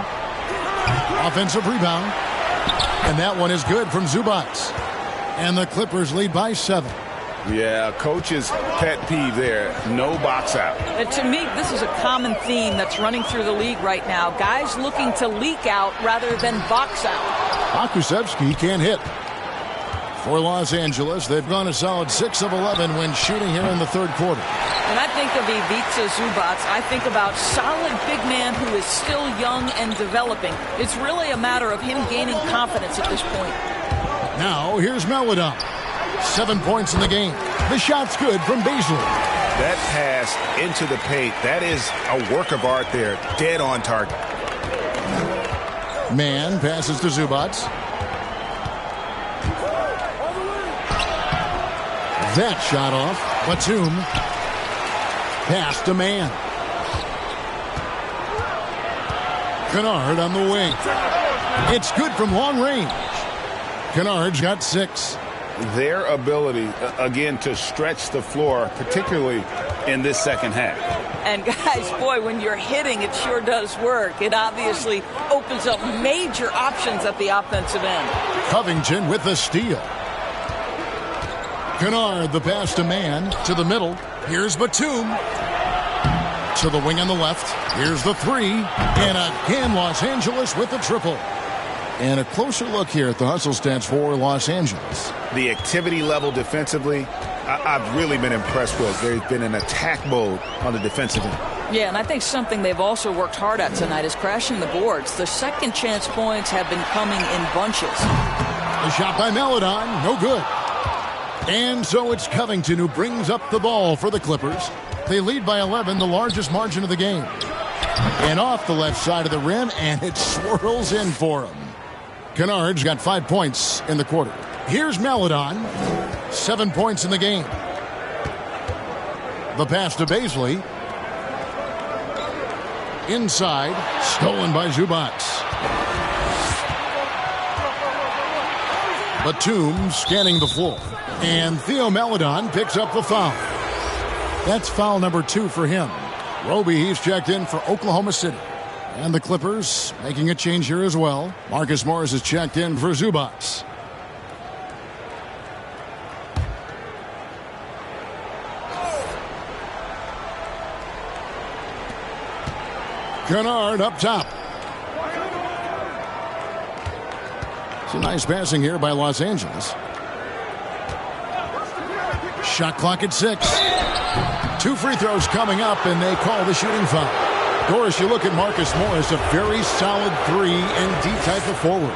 Offensive rebound. And that one is good from Zubac. And the Clippers lead by 7. Yeah, coach's pet peeve there. No box out. And to me, this is a common theme that's running through the league right now. Guys looking to leak out rather than box out. Pokusevski can't hit. For Los Angeles, they've gone a solid 6 of 11 when shooting here in the 3rd quarter. When I think of Ivica Zubac, I think about solid big man who is still young and developing. It's really a matter of him gaining confidence at this point. Now, here's Melodon. 7 points in the game. The shot's good from Baisley. That pass into the paint, that is a work of art there. Dead on target. Mann passes to Zubac. That shot off. Batum. Pass to Mann. Kennard on the wing. It's good from long range. Kennard's got 6. Their ability, again, to stretch the floor, particularly in this second half. And guys, boy, when you're hitting, it sure does work. It obviously opens up major options at the offensive end. Covington with the steal. Kennard, the pass to Mann, to the middle. Here's Batum. To the wing on the left. Here's the 3. And again, Los Angeles with the triple. And a closer look here at the hustle stats for Los Angeles. The activity level defensively, I've really been impressed with. They've been in attack mode on the defensive end. Yeah, and I think something they've also worked hard at tonight is crashing the boards. The second chance points have been coming in bunches. The shot by Maledon, no good. And so it's Covington who brings up the ball for the Clippers. They lead by 11, the largest margin of the game. And off the left side of the rim, and it swirls in for him. Kennard's got 5 points in the quarter. Here's Maledon, 7 points in the game. The pass to Baisley. Inside, stolen by Zubac. Batum scanning the floor. And Theo Maledon picks up the foul. That's foul number 2 for him. Roby, he's checked in for Oklahoma City. And the Clippers making a change here as well. Marcus Morris is checked in for Zubac. Kennard up top. It's a nice passing here by Los Angeles. Shot clock at 6. 2 free throws coming up, and they call the shooting foul. Doris, you look at Marcus Morris, a very solid 3-and-D type of forward.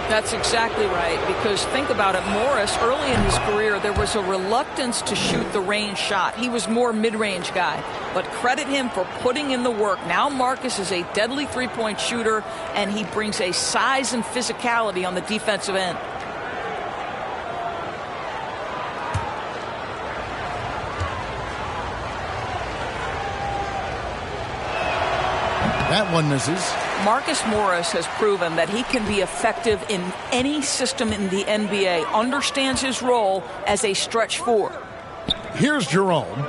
That's exactly right, because think about it, Morris, early in his career, there was a reluctance to shoot the range shot. He was more mid-range guy, but credit him for putting in the work. Now Marcus is a deadly three-point shooter, and he brings a size and physicality on the defensive end. That one misses. Marcus Morris has proven that he can be effective in any system in the NBA, understands his role as a stretch 4. Here's Jerome.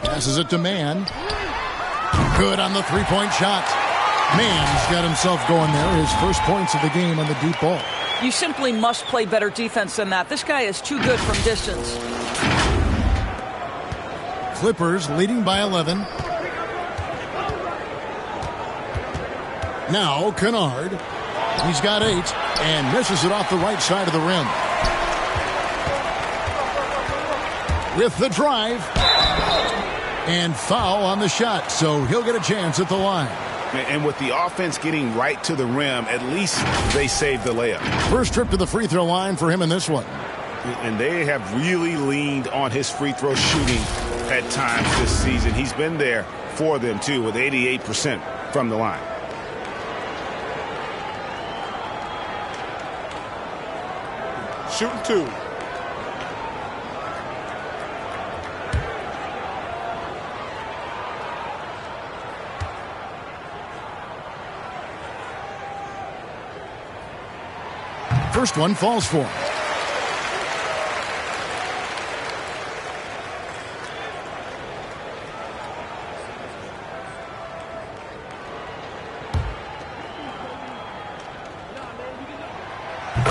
Passes it to Mann. Good on the three-point shot. Mann's got himself going there. His first points of the game on the deep ball. You simply must play better defense than that. This guy is too good from distance. Clippers leading by 11. Now Kennard. He's got 8 and misses it off the right side of the rim. With the drive. And foul on the shot, so he'll get a chance at the line. And with the offense getting right to the rim, at least they saved the layup. First trip to the free throw line for him in this one. And they have really leaned on his free throw shooting at times this season. He's been there for them, too, with 88% from the line. Shooting 2. First one falls for him.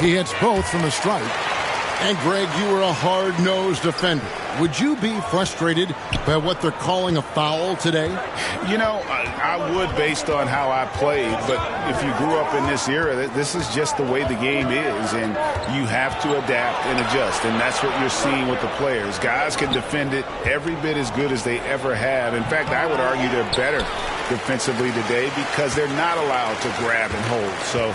He hits both from the stripe. And Greg, you were a hard-nosed defender. Would you be frustrated by what they're calling a foul today? You know, I would based on how I played, but if you grew up in this era, this is just the way the game is, and you have to adapt and adjust, and that's what you're seeing with the players. Guys can defend it every bit as good as they ever have. In fact, I would argue they're better defensively today because they're not allowed to grab and hold. So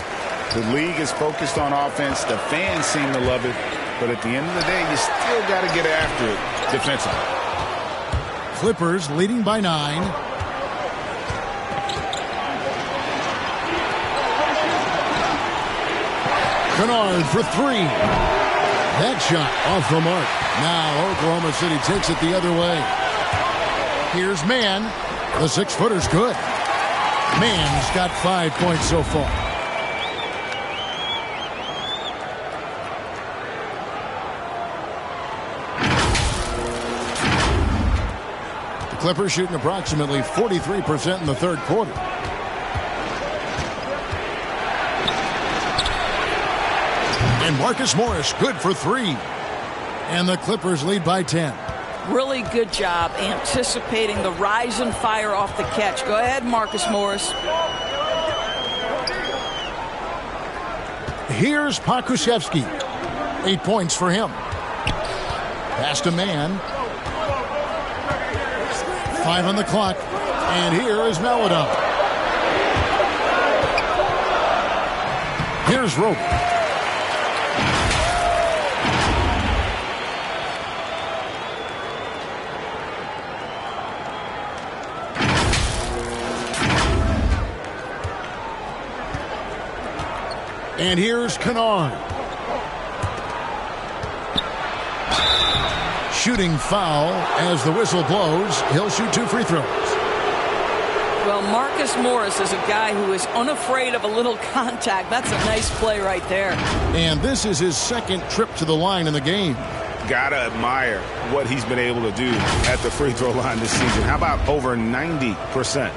the league is focused on offense. The fans seem to love it. But at the end of the day, you still got to get after it defensively. Clippers leading by 9. Kennard for 3. That shot off the mark. Now Oklahoma City takes it the other way. Here's Mann. The 6-footer's good. Mann's got 5 points so far. Clippers shooting approximately 43% in the third quarter. And Marcus Morris good for 3. And the Clippers lead by 10. Really good job anticipating the rise and fire off the catch. Go ahead, Marcus Morris. Here's Pokusevski. 8 points for him. Past a man. 5 on the clock. And here is Maladon. Here's Roby. And here's Kennard. Shooting foul as the whistle blows. He'll shoot 2 free throws. Well, Marcus Morris is a guy who is unafraid of a little contact. That's a nice play right there. And this is his second trip to the line in the game. Gotta admire what he's been able to do at the free throw line this season. How about over 90%?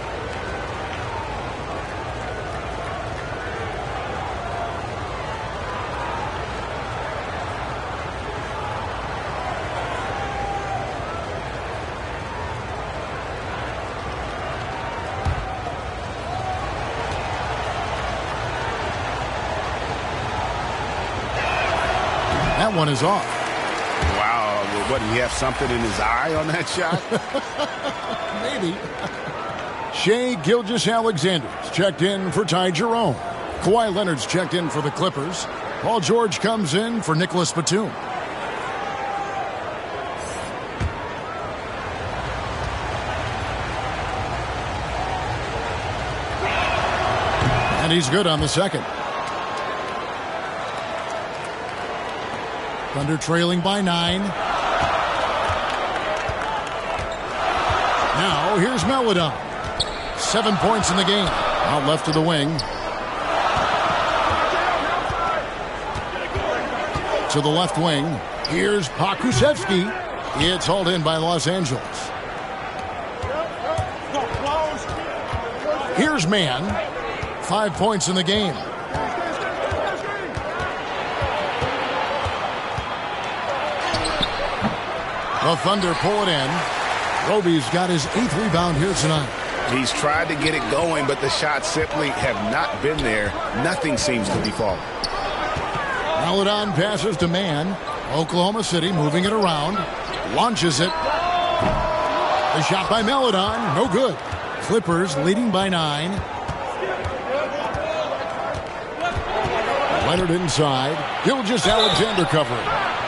That one is off. Wow. What, did he have something in his eye on that shot? Maybe. Shai Gilgeous-Alexander's checked in for Ty Jerome. Kawhi Leonard's checked in for the Clippers. Paul George comes in for Nicholas Batum. And he's good on the second. Thunder trailing by 9. Now here's Maladon. 7 points in the game. Out left to the wing. To the left wing. Here's Pokusevski. It's hauled in by Los Angeles. Here's Mann. 5 points in the game. The Thunder pull it in. Roby's got his 8th rebound here tonight. He's tried to get it going, but the shots simply have not been there. Nothing seems to be falling. Maladon passes to Mann. Oklahoma City moving it around. Launches it. The shot by Maladon. No good. Clippers leading by 9. Leonard inside. Gilgeous-Alexander covering.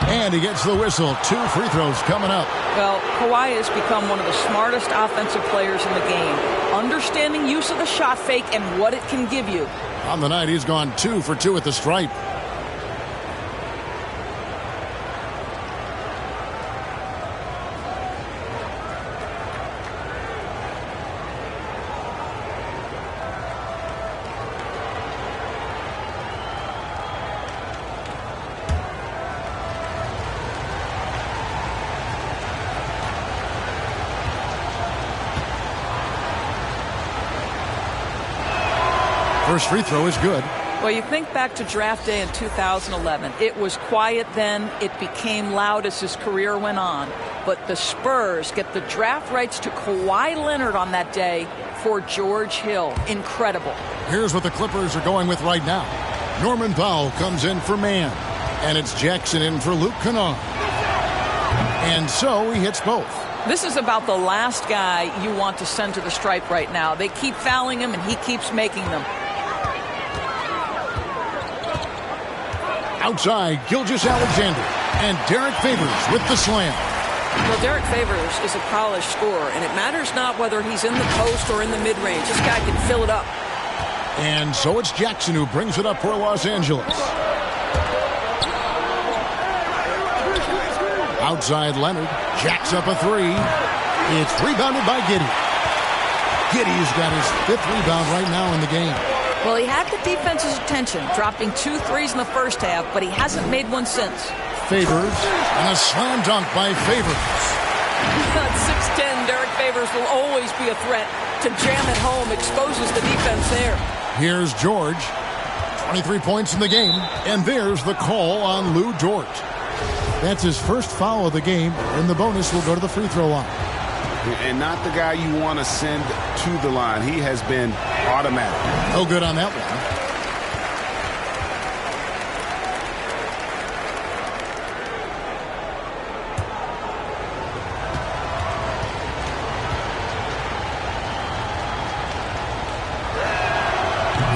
And he gets the whistle. 2 free throws coming up. Well, Kawhi has become one of the smartest offensive players in the game. Understanding use of the shot fake and what it can give you. On the night, he's gone 2 for 2 at the stripe. First free throw is good. Well, you think back to draft day in 2011. It was quiet then. It became loud as his career went on. But the Spurs get the draft rights to Kawhi Leonard on that day for George Hill. Incredible. Here's what the Clippers are going with right now. Norman Powell comes in for Mann. And it's Jackson in for Luke Kennard. And so he hits both. This is about the last guy you want to send to the stripe right now. They keep fouling him, and he keeps making them. Outside, Gilgeous-Alexander. And Derek Favors with the slam. Well, Derek Favors is a polished scorer, and it matters not whether he's in the post or in the mid-range. This guy can fill it up. And so it's Jackson who brings it up for Los Angeles. Outside Leonard. Jacks up a 3. It's rebounded by Giddey. Giddey's got his 5th rebound right now in the game. Well, he had the defense's attention, dropping 2 threes in the first half, but he hasn't made one since. Favors, and a slam dunk by Favors. At 6'10", Derek Favors will always be a threat to jam at home, exposes the defense there. Here's George. 23 points in the game, and there's the call on Lou Dort. That's his first foul of the game, and the bonus will go to the free throw line. And not the guy you want to send to the line. He has been automatic. No good on that one.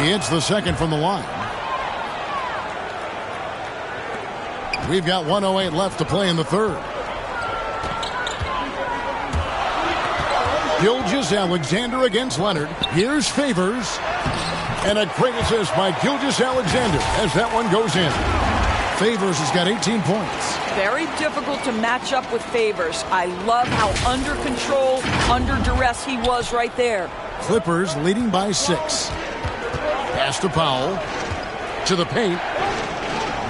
He hits the second from the line. We've got 1:08 left to play in the third. Gilgeous-Alexander against Leonard. Here's Favors. And a great assist by Gilgeous-Alexander as that one goes in. Favors has got 18 points. Very difficult to match up with Favors. I love how under control, under duress he was right there. Clippers leading by 6. Pass to Powell. To the paint.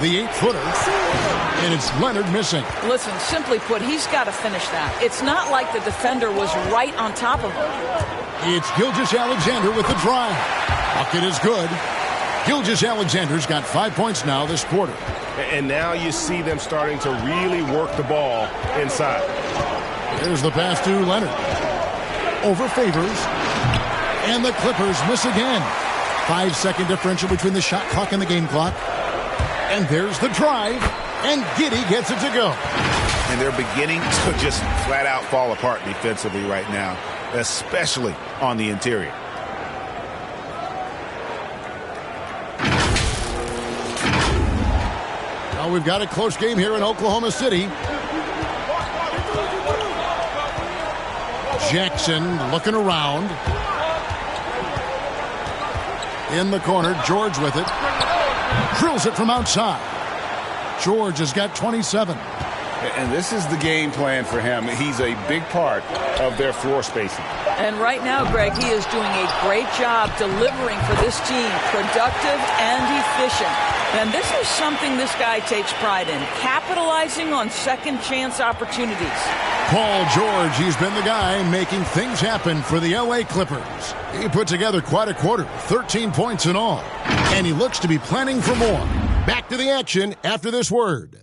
The 8-footer. And it's Leonard missing. Listen, simply put, he's got to finish that. It's not like the defender was right on top of him. It's Gilgeous-Alexander with the drive. Bucket is good. Gilgeous-Alexander's got 5 points now this quarter. And now you see them starting to really work the ball inside. Here's the pass to Leonard. Over Favors. And the Clippers miss again. 5-second differential between the shot clock and the game clock. And there's the drive. And Giddey gets it to go. And they're beginning to just flat out fall apart defensively right now, especially on the interior. Now we've got a close game here in Oklahoma City. Jackson looking around. In the corner, George with it. Drills it from outside. George has got 27. And this is the game plan for him. He's a big part of their floor spacing. And right now, Greg, he is doing a great job delivering for this team, productive and efficient. And this is something this guy takes pride in, capitalizing on second chance opportunities. Paul George, he's been the guy making things happen for the LA Clippers. He put together quite a quarter, 13 points in all. And he looks to be planning for more. Back to the action after this word.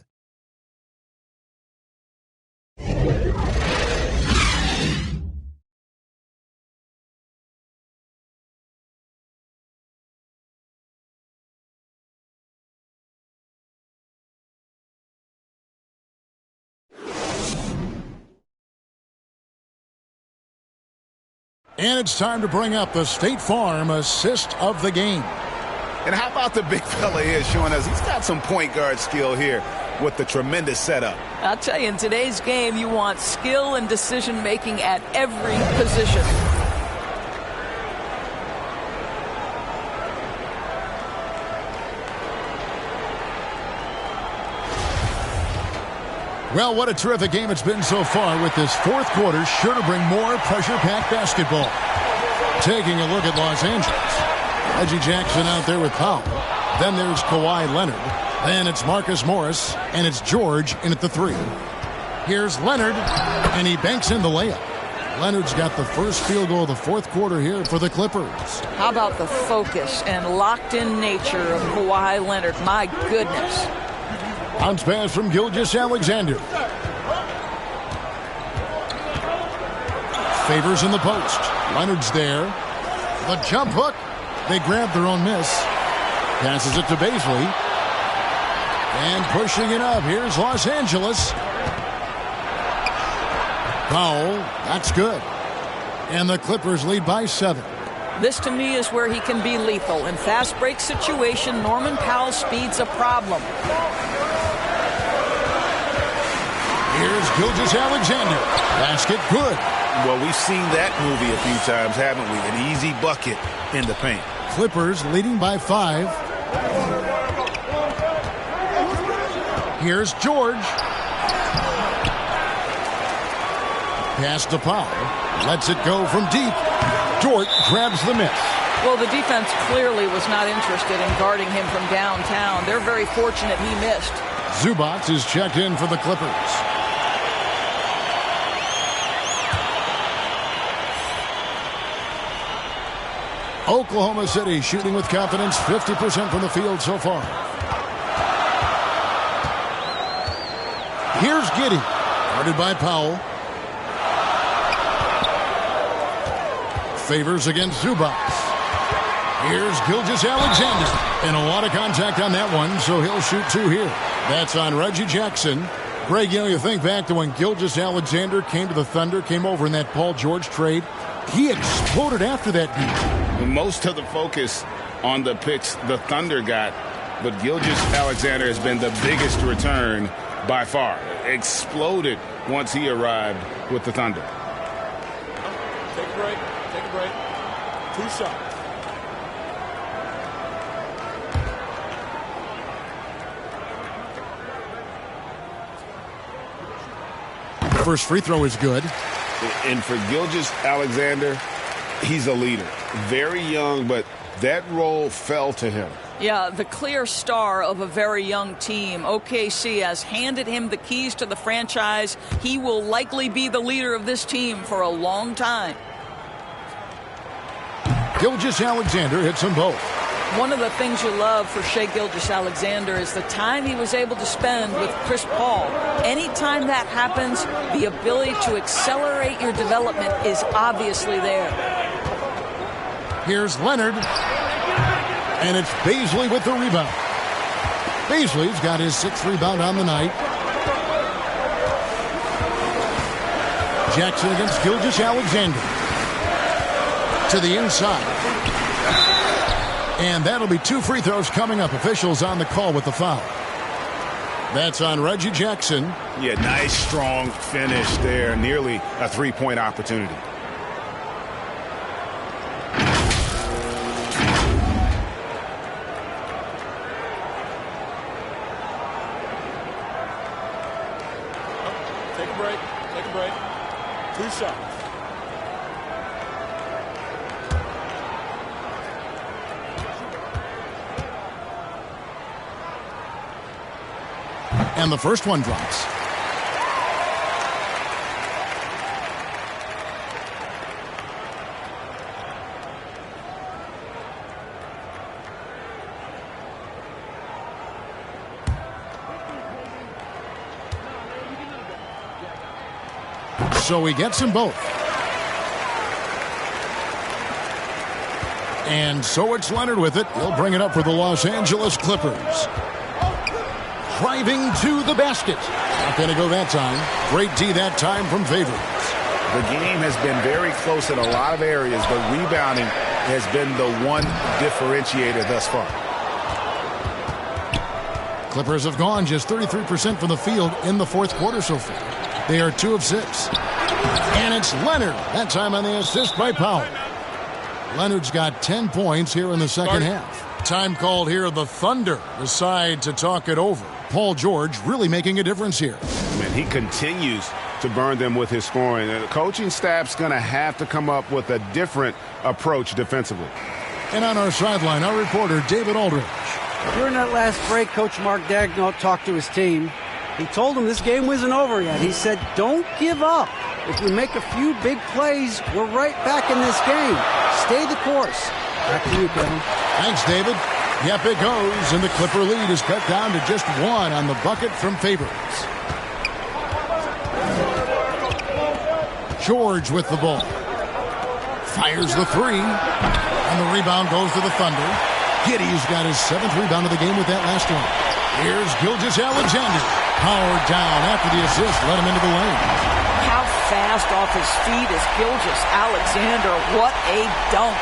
And it's time to bring up the State Farm assist of the game. And how about the big fella here showing us he's got some point guard skill here with the tremendous setup. I'll tell you, in today's game, you want skill and decision-making at every position. Well, what a terrific game it's been so far, with this fourth quarter sure to bring more pressure-packed basketball. Taking a look at Los Angeles. Reggie Jackson out there with Powell. Then there's Kawhi Leonard. Then it's Marcus Morris. And it's George in at the 3. Here's Leonard. And he banks in the layup. Leonard's got the first field goal of the fourth quarter here for the Clippers. How about the focus and locked-in nature of Kawhi Leonard? My goodness. Bounce pass from Gilgeous-Alexander. Favors in the post. Leonard's there. The jump hook. They grab their own miss. Passes it to Baisley. And pushing it up. Here's Los Angeles. Powell. That's good. And the Clippers lead by 7. This, to me, is where he can be lethal. In fast break situation, Norman Powell's speed's a problem. Here's Gilgeous-Alexander. Basket good. Well, we've seen that movie a few times, haven't we? An easy bucket in the paint. Clippers leading by 5. Here's George. Pass to Powell. Lets it go from deep. Dort grabs the miss. Well, the defense clearly was not interested in guarding him from downtown. They're very fortunate he missed. Zubac is checked in for the Clippers. Oklahoma City shooting with confidence, 50% from the field so far. Here's Giddey. Guarded by Powell. Favors against Zubac. Here's Gilgeous-Alexander. And a lot of contact on that one, so he'll shoot 2 here. That's on Reggie Jackson. Greg, you think back to when Gilgeous-Alexander came to the Thunder, came over in that Paul George trade. He exploded after that deal. Most of the focus on the picks the Thunder got, but Gilgeous-Alexander has been the biggest return by far. Exploded once he arrived with the Thunder. Take a break. Take a break. 2 shots. First free throw is good. And for Gilgeous-Alexander, he's a leader. Very young, but that role fell to him. Yeah, the clear star of a very young team. OKC has handed him the keys to the franchise. He will likely be the leader of this team for a long time. Gilgeous-Alexander hits them both. One of the things you love for Shai Gilgeous-Alexander is the time he was able to spend with Chris Paul. Anytime that happens, the ability to accelerate your development is obviously there. Here's Leonard. And it's Bazley with the rebound. Bazley's got his 6th rebound on the night. Jackson against Gilgeous-Alexander. To the inside. And that'll be 2 free throws coming up. Officials on the call with the foul. That's on Reggie Jackson. Yeah, nice, strong finish there. Nearly a 3-point opportunity. Take a break. Take a break. 2 shots. And the first one drops. So he gets them both. And so it's Leonard with it. He'll bring it up for the Los Angeles Clippers. Driving to the basket. Not going to go that time. Great D that time from Favors. The game has been very close in a lot of areas, but rebounding has been the one differentiator thus far. Clippers have gone just 33% from the field in the 4th quarter so far. They are 2 of 6. And it's Leonard. That time on the assist by Powell. Leonard's got 10 points here in the second half. Time called here. The Thunder decide to talk it over. Paul George really making a difference here. Man, he continues to burn them with his scoring. The coaching staff's going to have to come up with a different approach defensively. And on our sideline, our reporter, David Aldridge. During that last break, Coach Mark Daigneault talked to his team. He told them this game wasn't over yet. He said, don't give up. If we make a few big plays, we're right back in this game. Stay the course. Back to you, Kevin. Thanks, David. Yep, it goes, and the Clipper lead is cut down to just 1 on the bucket from Favors. George with the ball. Fires the 3, and the rebound goes to the Thunder. Giddey's got his 7th rebound of the game with that last one. Here's Gilgeous-Alexander. Powered down after the assist, let him into the lane. How fast off his feet is Gilgeous-Alexander. What a dunk.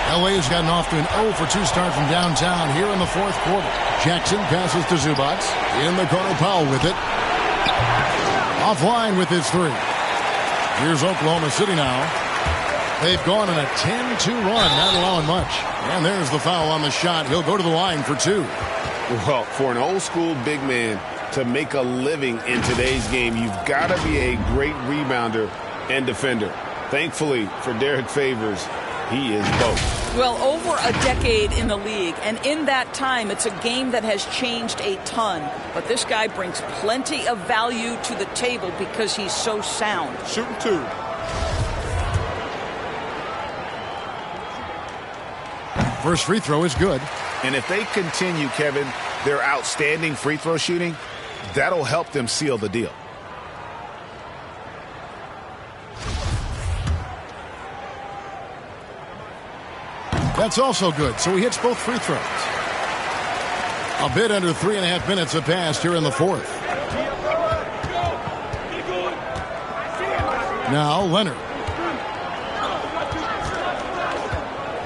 LA's gotten off to an 0-for-2 start from downtown here in the 4th quarter. Jackson passes to Zubac. In the corner, Powell with it. Offline with his 3. Here's Oklahoma City now. They've gone on a 10-2 run, not allowing much. And there's the foul on the shot. He'll go to the line for 2. Well, for an old-school big man to make a living in today's game, you've got to be a great rebounder and defender. Thankfully for Derek Favors, he is both. Well, over a decade in the league, and in that time, it's a game that has changed a ton. But this guy brings plenty of value to the table because he's so sound. Shooting 2. First free throw is good. And if they continue, Kevin, their outstanding free throw shooting, that'll help them seal the deal. That's also good, so he hits both free throws. A bit under 3.5 minutes have passed here in the fourth. Now Leonard.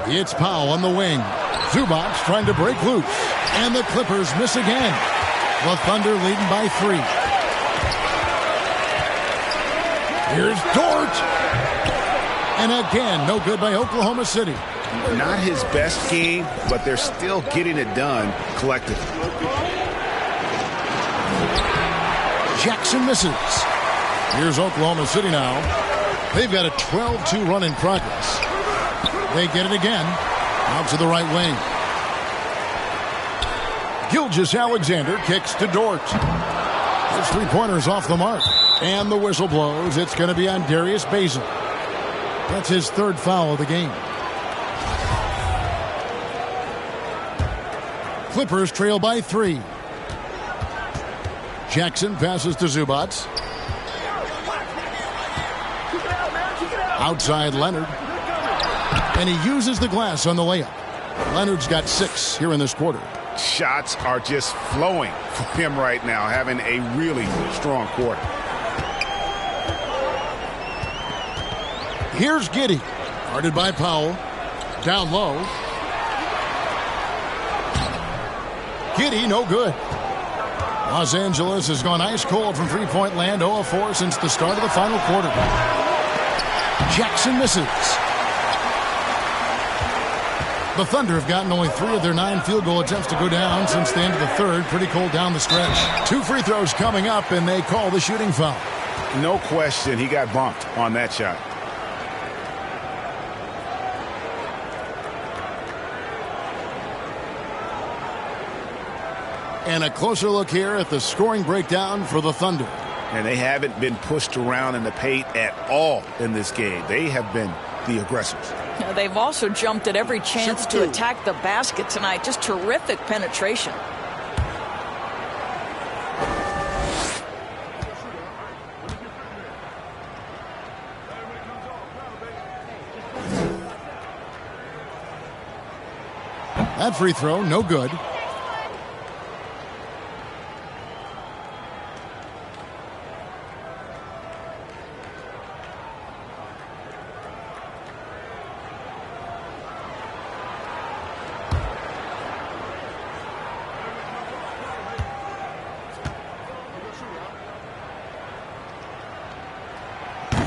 It's Powell on the wing. Zubac trying to break loose. And the Clippers miss again. The Thunder leading by 3. Here's Dort. And again, no good by Oklahoma City. Not his best game, but they're still getting it done collectively. Jackson misses. Here's Oklahoma City now. They've got a 12-2 run in progress. They get it again. Out to the right wing. Gilgeous-Alexander kicks to Dort. His three-pointer's off the mark. And the whistle blows. It's going to be on Darius Bazin. That's his third foul of the game. Clippers trail by 3. Jackson passes to Zubac. Outside Leonard. And he uses the glass on the layup. Leonard's got 6 here in this quarter. Shots are just flowing for him right now, having a really strong quarter. Here's Giddey. Guarded by Powell. Down low. Giddey, no good. Los Angeles has gone ice cold from three-point land, 0 of 4 since the start of the final quarter. Jackson misses. The Thunder have gotten only 3 of their 9 field goal attempts to go down since the end of the third. Pretty cold down the stretch. 2 free throws coming up, and they call the shooting foul. No question, he got bumped on that shot. And a closer look here at the scoring breakdown for the Thunder. And they haven't been pushed around in the paint at all in this game. They have been the aggressors. Now, they've also jumped at every chance to attack the basket tonight. Just terrific penetration. That free throw, no good.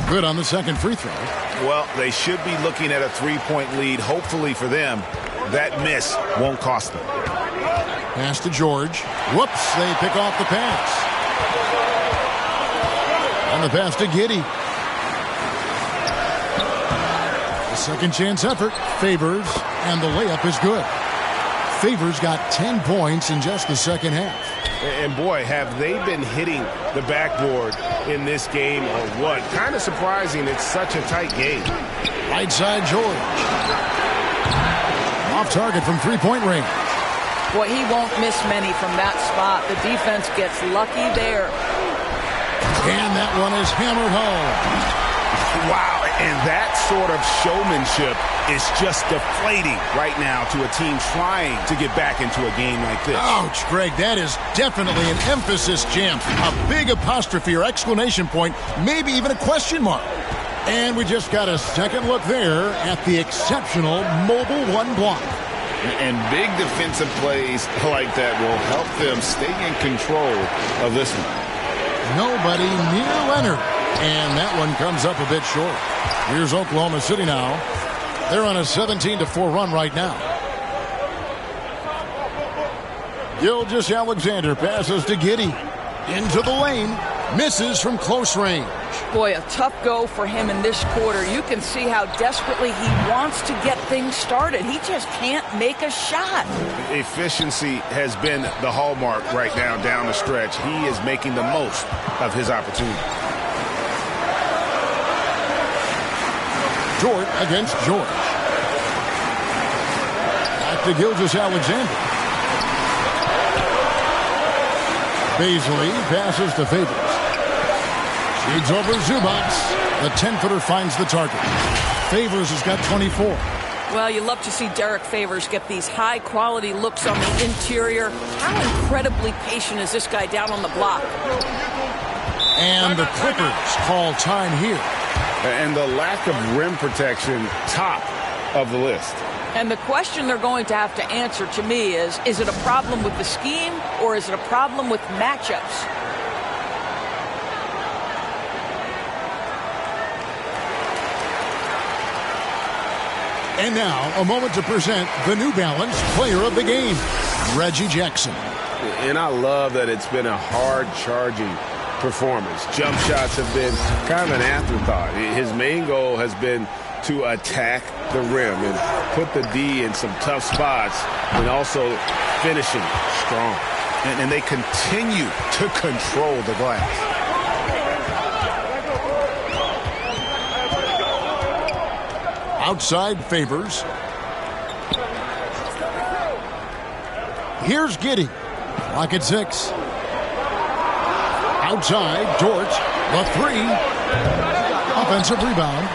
Good on the second free throw. Well, they should be looking at a 3-point lead. Hopefully for them, that miss won't cost them. Pass to George. Whoops, they pick off the pass. And the pass to Giddey. The second chance effort. Favors, and the layup is good. Favors got 10 points in just the second half. And boy, have they been hitting the backboard in this game or what? Kind of surprising it's such a tight game. Right side George. Off target from three-point range. Boy, he won't miss many from that spot. The defense gets lucky there. And that one is hammered home. Wow, and that sort of showmanship is just deflating right now to a team trying to get back into a game like this. Ouch, Greg, that is definitely an emphasis jam. A big apostrophe or exclamation point, maybe even a question mark. And we just got a second look there at the exceptional Mobile One block. And big defensive plays like that will help them stay in control of this one. Nobody near Leonard. And that one comes up a bit short. Here's Oklahoma City now. They're on a 17-4 run right now. Gilgeous-Alexander passes to Giddey. Into the lane. Misses from close range. Boy, a tough go for him in this quarter. You can see how desperately he wants to get things started. He just can't make a shot. Efficiency has been the hallmark right now down the stretch. He is making the most of his opportunity. Dort against George. Back to Gilgeous-Alexander. Baisley passes to Favors. Shoots over Zubac. The 10-footer finds the target. Favors has got 24. Well, you love to see Derek Favors get these high-quality looks on the interior. How incredibly patient is this guy down on the block? And the Clippers call time here. And the lack of rim protection, top of the list. And the question they're going to have to answer to me is it a problem with the scheme or is it a problem with matchups? And now, a moment to present the New Balance Player of the Game, Reggie Jackson. And I love that it's been a hard-charging performance. Jump shots have been kind of an afterthought. His main goal has been to attack the rim and put the D in some tough spots and also finishing strong. And they continue to control the glass. Outside Favors. Here's Giddey. Clock at 6. Outside, Dort. The 3. Offensive rebound.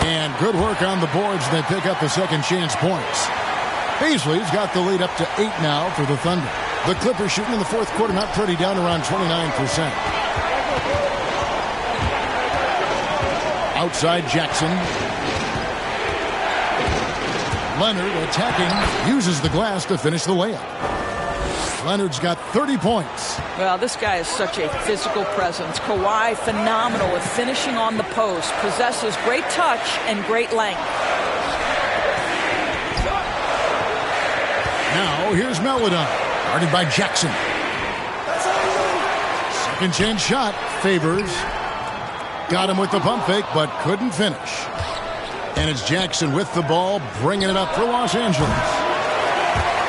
And good work on the boards. They pick up the second chance points. Baisley's got the lead up to 8 now for the Thunder. The Clippers shooting in the fourth quarter, not pretty, down around 29%. Outside Jackson. Leonard attacking, uses the glass to finish the layup. Leonard's got 30 points. Well, this guy is such a physical presence. Kawhi, phenomenal with finishing on the post. Possesses great touch and great length. Now, here's Meladon, guarded by Jackson. Second chance shot, Favors. Got him with the pump fake, but couldn't finish. And it's Jackson with the ball, bringing it up for Los Angeles.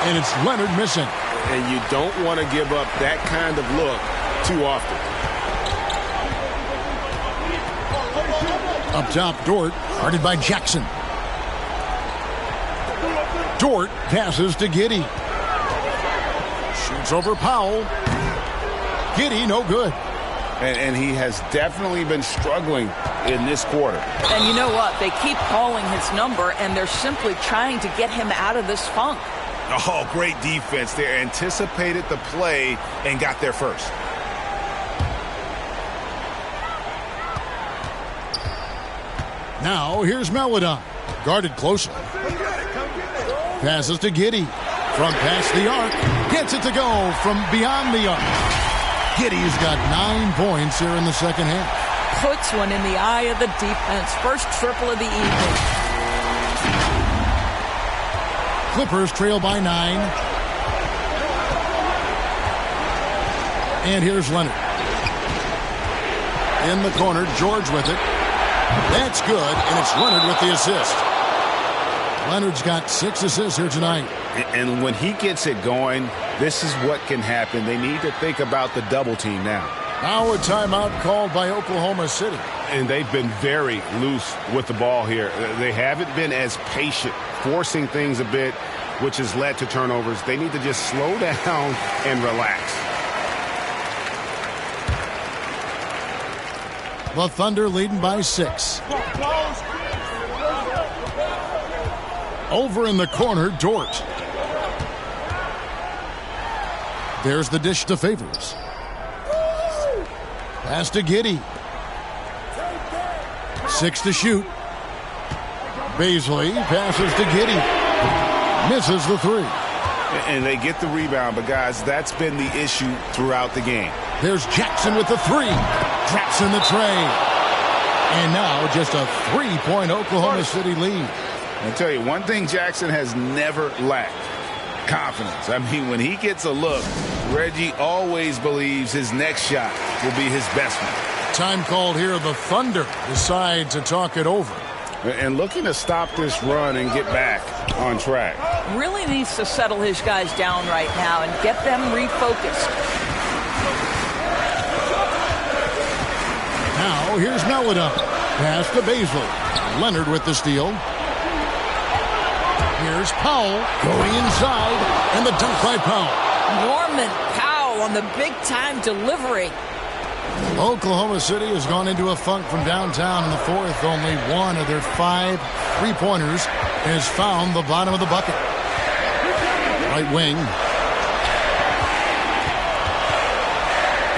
And it's Leonard missing. And you don't want to give up that kind of look too often. Up top, Dort, guarded by Jackson. Dort passes to Giddey. Shoots over Powell. Giddey, no good. And he has definitely been struggling in this quarter. And you know what? They keep calling his number, and they're simply trying to get him out of this funk. Oh, great defense. They anticipated the play and got there first. Now, here's Meladon, guarded closely. Passes to Giddey. From past the arc. Gets it to go from beyond the arc. Giddey's got 9 points here in the second half. Puts one in the eye of the defense. First triple of the evening. Clippers trail by 9. And here's Leonard. In the corner, George with it. That's good, and it's Leonard with the assist. Leonard's got 6 assists here tonight. And when he gets it going, this is what can happen. They need to think about the double team now. Now a timeout called by Oklahoma City. And they've been very loose with the ball here. They haven't been as patient, forcing things a bit, which has led to turnovers. They need to just slow down and relax. The Thunder leading by 6. Over in the corner, Dort. There's the dish to Favors. Pass to Giddey. 6 to shoot. Baisley passes to Giddey. Misses the 3. And they get the rebound, but guys, that's been the issue throughout the game. There's Jackson with the 3. Drops in the tray. And now just a 3-point Oklahoma City lead. I'll tell you, one thing Jackson has never lacked: confidence. I mean, when he gets a look, Reggie always believes his next shot will be his best one. Time called here. The Thunder decide to talk it over. And looking to stop this run and get back on track. Really needs to settle his guys down right now and get them refocused. Now here's Meladon. Pass to Baisley. Leonard with the steal. Here's Powell going inside, and the dunk by Powell. Norman Powell Powell on the big-time delivery. Oklahoma City has gone into a funk from downtown in the fourth. Only one of their 5 3-pointers has found the bottom of the bucket. Right wing.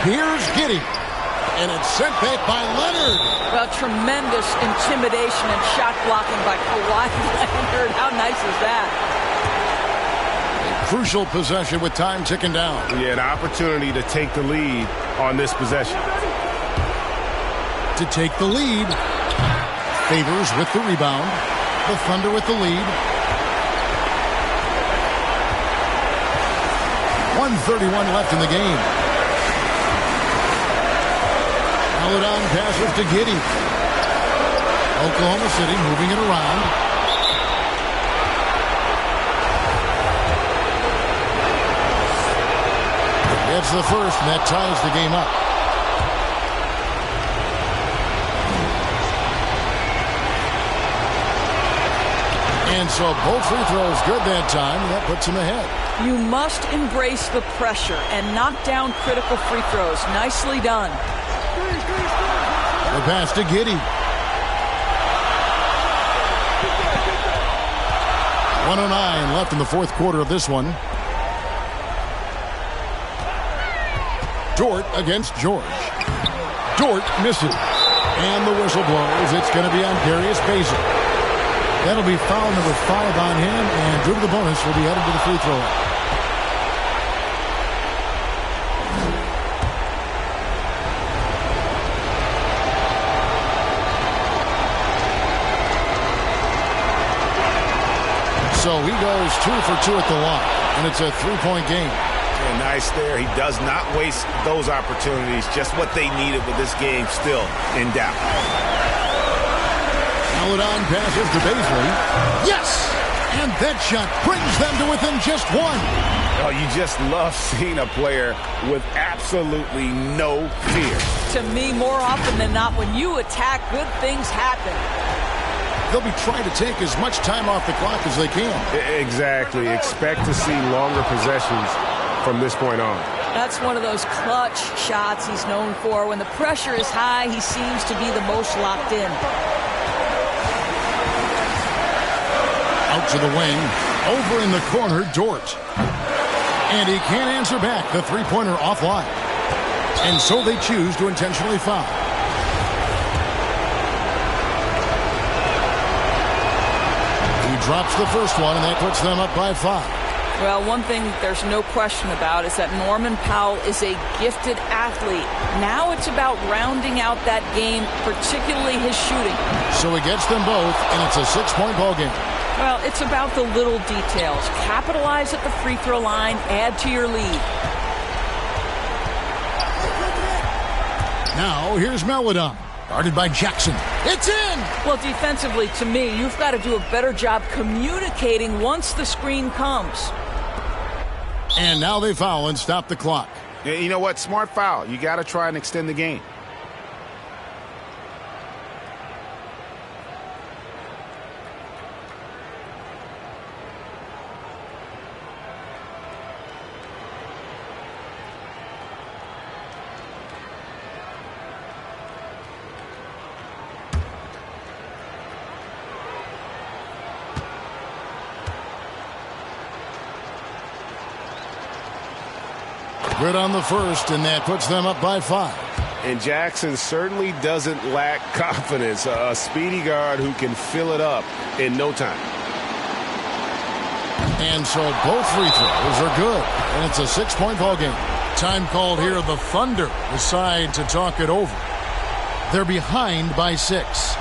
Here's Giddey. And it's sent back by Leonard. Well, tremendous intimidation and shot blocking by Kawhi Leonard. How nice is that? A crucial possession with time ticking down. Yeah, an opportunity to take the lead on this possession. To take the lead. Favors with the rebound. The Thunder with the lead. 1:31 left in the game. Paladon passes to Giddey. Oklahoma City moving it around. Gets the first, and that ties the game up. And so both free throws good that time, and that puts him ahead. You must embrace the pressure and knock down critical free throws. Nicely done. The pass to Giddey. 1:09 left in the fourth quarter of this one. Dort against George. Dort misses. And the whistle blows. It's going to be on Darius Bazin. That'll be foul number 5 on him, and Drew the bonus will be headed to the free throw line. So he goes 2 for 2 at the line, and it's a 3-point game. Yeah, nice there. He does not waste those opportunities. Just what they needed with this game still in doubt. Paladon passes to Bazley. Yes! And that shot brings them to within just 1. Oh, you just love seeing a player with absolutely no fear. To me, more often than not, when you attack, good things happen. They'll be trying to take as much time off the clock as they can. Exactly. Expect to see longer possessions from this point on. That's one of those clutch shots he's known for. When the pressure is high, he seems to be the most locked in. Out to the wing. Over in the corner, Dort. And he can't answer back. The three-pointer offline. And so they choose to intentionally foul. Drops the first one, and that puts them up by 5. Well, one thing there's no question about is that Norman Powell is a gifted athlete. Now it's about rounding out that game, particularly his shooting. So he gets them both, and it's a 6-point ball game. Well, it's about the little details. Capitalize at the free throw line, add to your lead. Now, here's Melodon. Guarded by Jackson. It's in! Well, defensively, to me, you've got to do a better job communicating once the screen comes. And now they foul and stop the clock. Yeah, you know what? Smart foul. You got to try and extend the game. Good on the first, and that puts them up by 5. And Jackson certainly doesn't lack confidence. A speedy guard who can fill it up in no time. And so both free throws are good, and it's a 6-point ball game. Time called here. The Thunder decide to talk it over. They're behind by 6.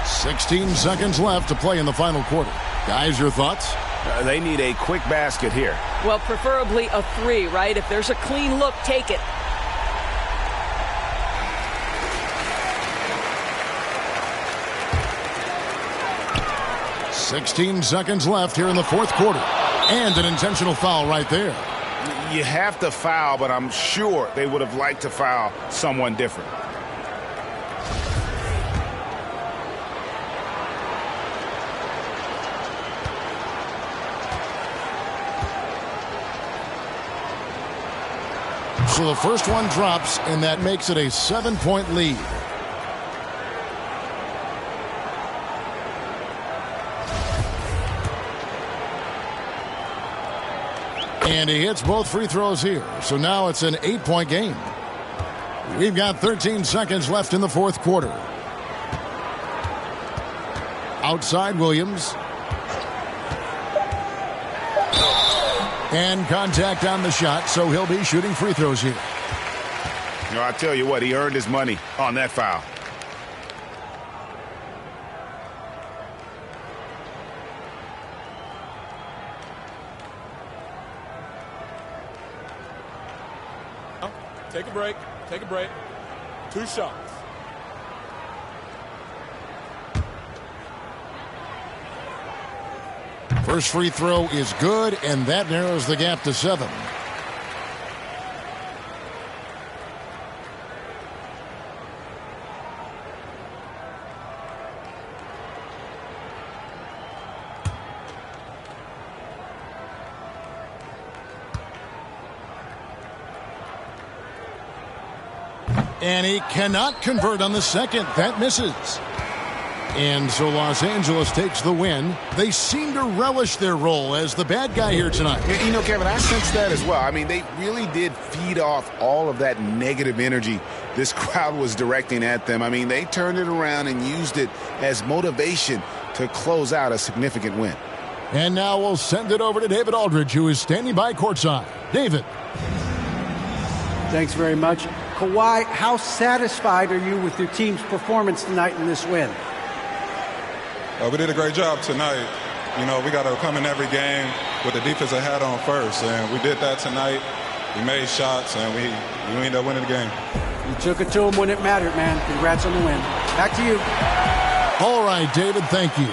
16 seconds left to play in the final quarter. Guys, your thoughts? They need a quick basket here. Well, preferably a 3, right? If there's a clean look, take it. "16 seconds left here in the fourth quarter. And an intentional foul right there. You have to foul, but I'm sure they would have liked to foul someone different. So the first one drops, and that makes it a 7-point lead. And he hits both free throws here. So now it's an 8-point game. We've got 13 seconds left in the fourth quarter. Outside Williams. And contact on the shot, so he'll be shooting free throws here. You know, I tell you what, he earned his money on that foul. Take a break. Take a break. 2 shots. First free throw is good, and that narrows the gap to 7. And he cannot convert on the second. That misses. And so Los Angeles takes the win. They seem to relish their role as the bad guy here tonight. You know, Kevin, I sense that as well. I mean, they really did feed off all of that negative energy this crowd was directing at them. I mean, they turned it around and used it as motivation to close out a significant win. And now we'll send it over to David Aldridge, who is standing by courtside. David. Thanks very much. Kawhi, how satisfied are you with your team's performance tonight in this win? We did a great job tonight. You know, we got to come in every game with the defensive hat on first, and we did that tonight. We made shots, and we ended up winning the game. You took it to them when it mattered, man. Congrats on the win. Back to you. All right, David, thank you.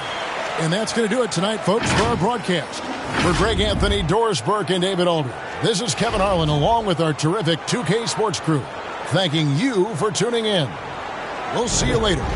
And that's going to do it tonight, folks, for our broadcast. For Greg Anthony, Doris Burke, and David Aldridge, this is Kevin Harlan along with our terrific 2K Sports crew, thanking you for tuning in. We'll see you later.